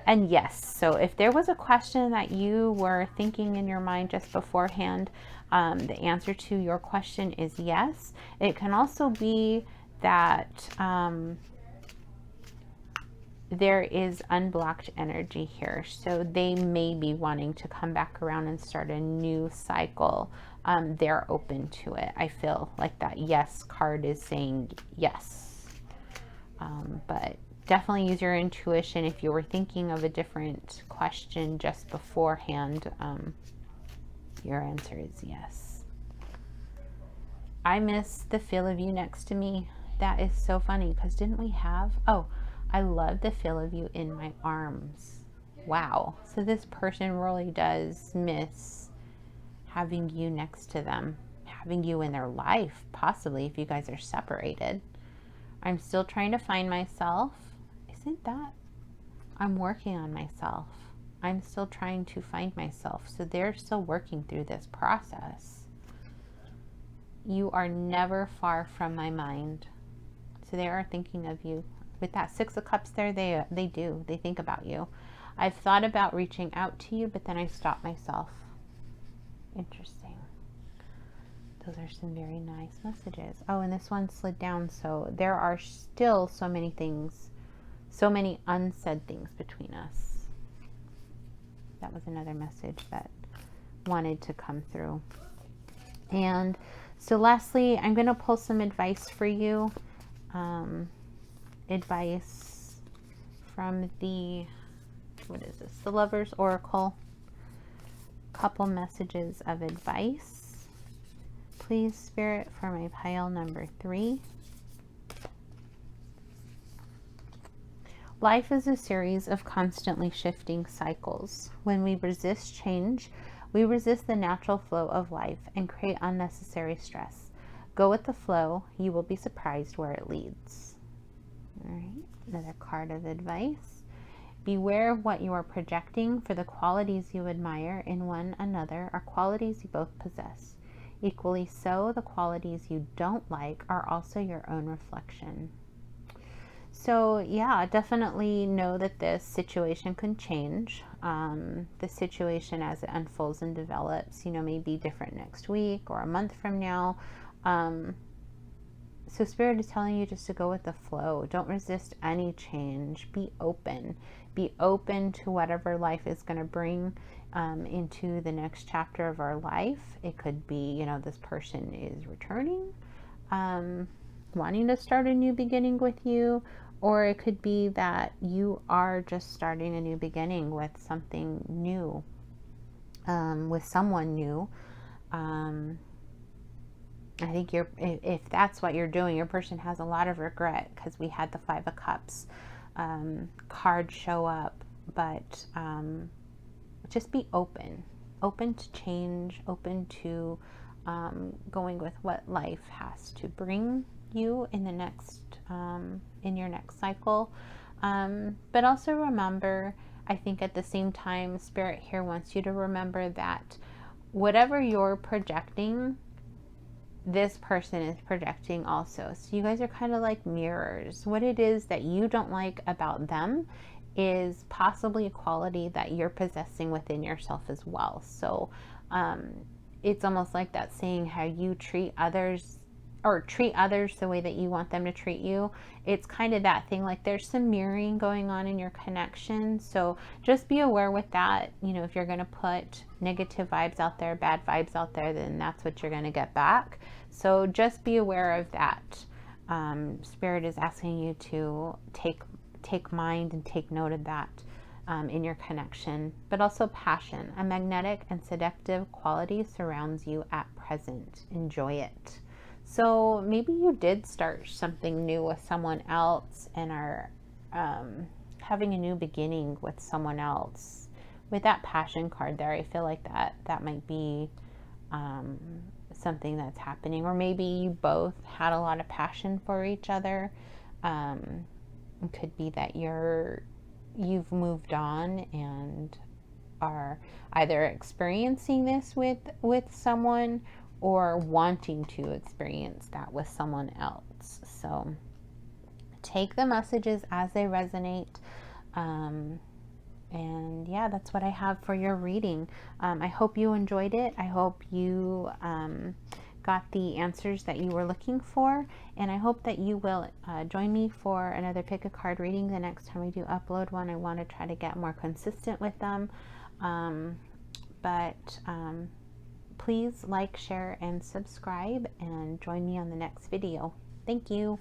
And yes, so if there was a question that you were thinking in your mind just beforehand, the answer to your question is yes. It can also be that there is unblocked energy here. So they may be wanting to come back around and start a new cycle they're open to it. I feel like that yes card is saying yes. But definitely use your intuition. If you were thinking of a different question just beforehand, your answer is yes. I miss the feel of you next to me. That is so funny because didn't we have, oh, I love the feel of you in my arms. Wow. So this person really does miss having you next to them, having you in their life, possibly if you guys are separated. I'm still trying to find myself. Isn't that? I'm working on myself. I'm still trying to find myself. So they're still working through this process. You are never far from my mind. So they are thinking of you. With that Six of Cups there, they do. They think about you. I've thought about reaching out to you, but then I stopped myself. Interesting. Those are some very nice messages. Oh, and this one slid down. So there are still so many things, so many unsaid things between us. That was another message that wanted to come through. And so lastly, I'm going to pull some advice for you. Advice from the, what is this? The Lover's Oracle. Couple messages of advice. Please, Spirit, for my pile number 3. Life is a series of constantly shifting cycles. When we resist change, we resist the natural flow of life and create unnecessary stress. Go with the flow. You will be surprised where it leads. All right, another card of advice. Beware of what you are projecting, for the qualities you admire in one another are qualities you both possess. Equally so, the qualities you don't like are also your own reflection. So yeah, definitely know that this situation can change. The situation as it unfolds and develops, may be different next week or a month from now. So Spirit is telling you just to go with the flow. Don't resist any change. Be open. Be open to whatever life is going to bring into the next chapter of our life. It could be, this person is returning, wanting to start a new beginning with you, or it could be that you are just starting a new beginning with something new, with someone new. I think if that's what you're doing, your person has a lot of regret, because we had the Five of Cups card show up. But just be open to change, open to going with what life has to bring you in the next in your next cycle. But also remember, I think at the same time, Spirit here wants you to remember that whatever you're projecting, this person is projecting also. So you guys are kind of like mirrors. What it is that you don't like about them is possibly a quality that you're possessing within yourself as well. So it's almost like that saying, how you treat others, or treat others the way that you want them to treat you. It's kind of that thing, like there's some mirroring going on in your connection. So just be aware with that. If you're going to put negative vibes out there, bad vibes out there, then that's what you're going to get back. So just be aware of that. Spirit is asking you to take mind and take note of that in your connection. But also passion. A magnetic and seductive quality surrounds you at present. Enjoy it. So maybe you did start something new with someone else and are having a new beginning with someone else. With that passion card there, I feel like that might be something that's happening. Or maybe you both had a lot of passion for each other. It could be that you've moved on and are either experiencing this with someone, or wanting to experience that with someone else. So take the messages as they resonate. And yeah, that's what I have for your reading. I hope you enjoyed it. I hope you got the answers that you were looking for. And I hope that you will join me for another pick a card reading the next time I do upload one. I want to try to get more consistent with them. please like, share, and subscribe, and join me on the next video. Thank you.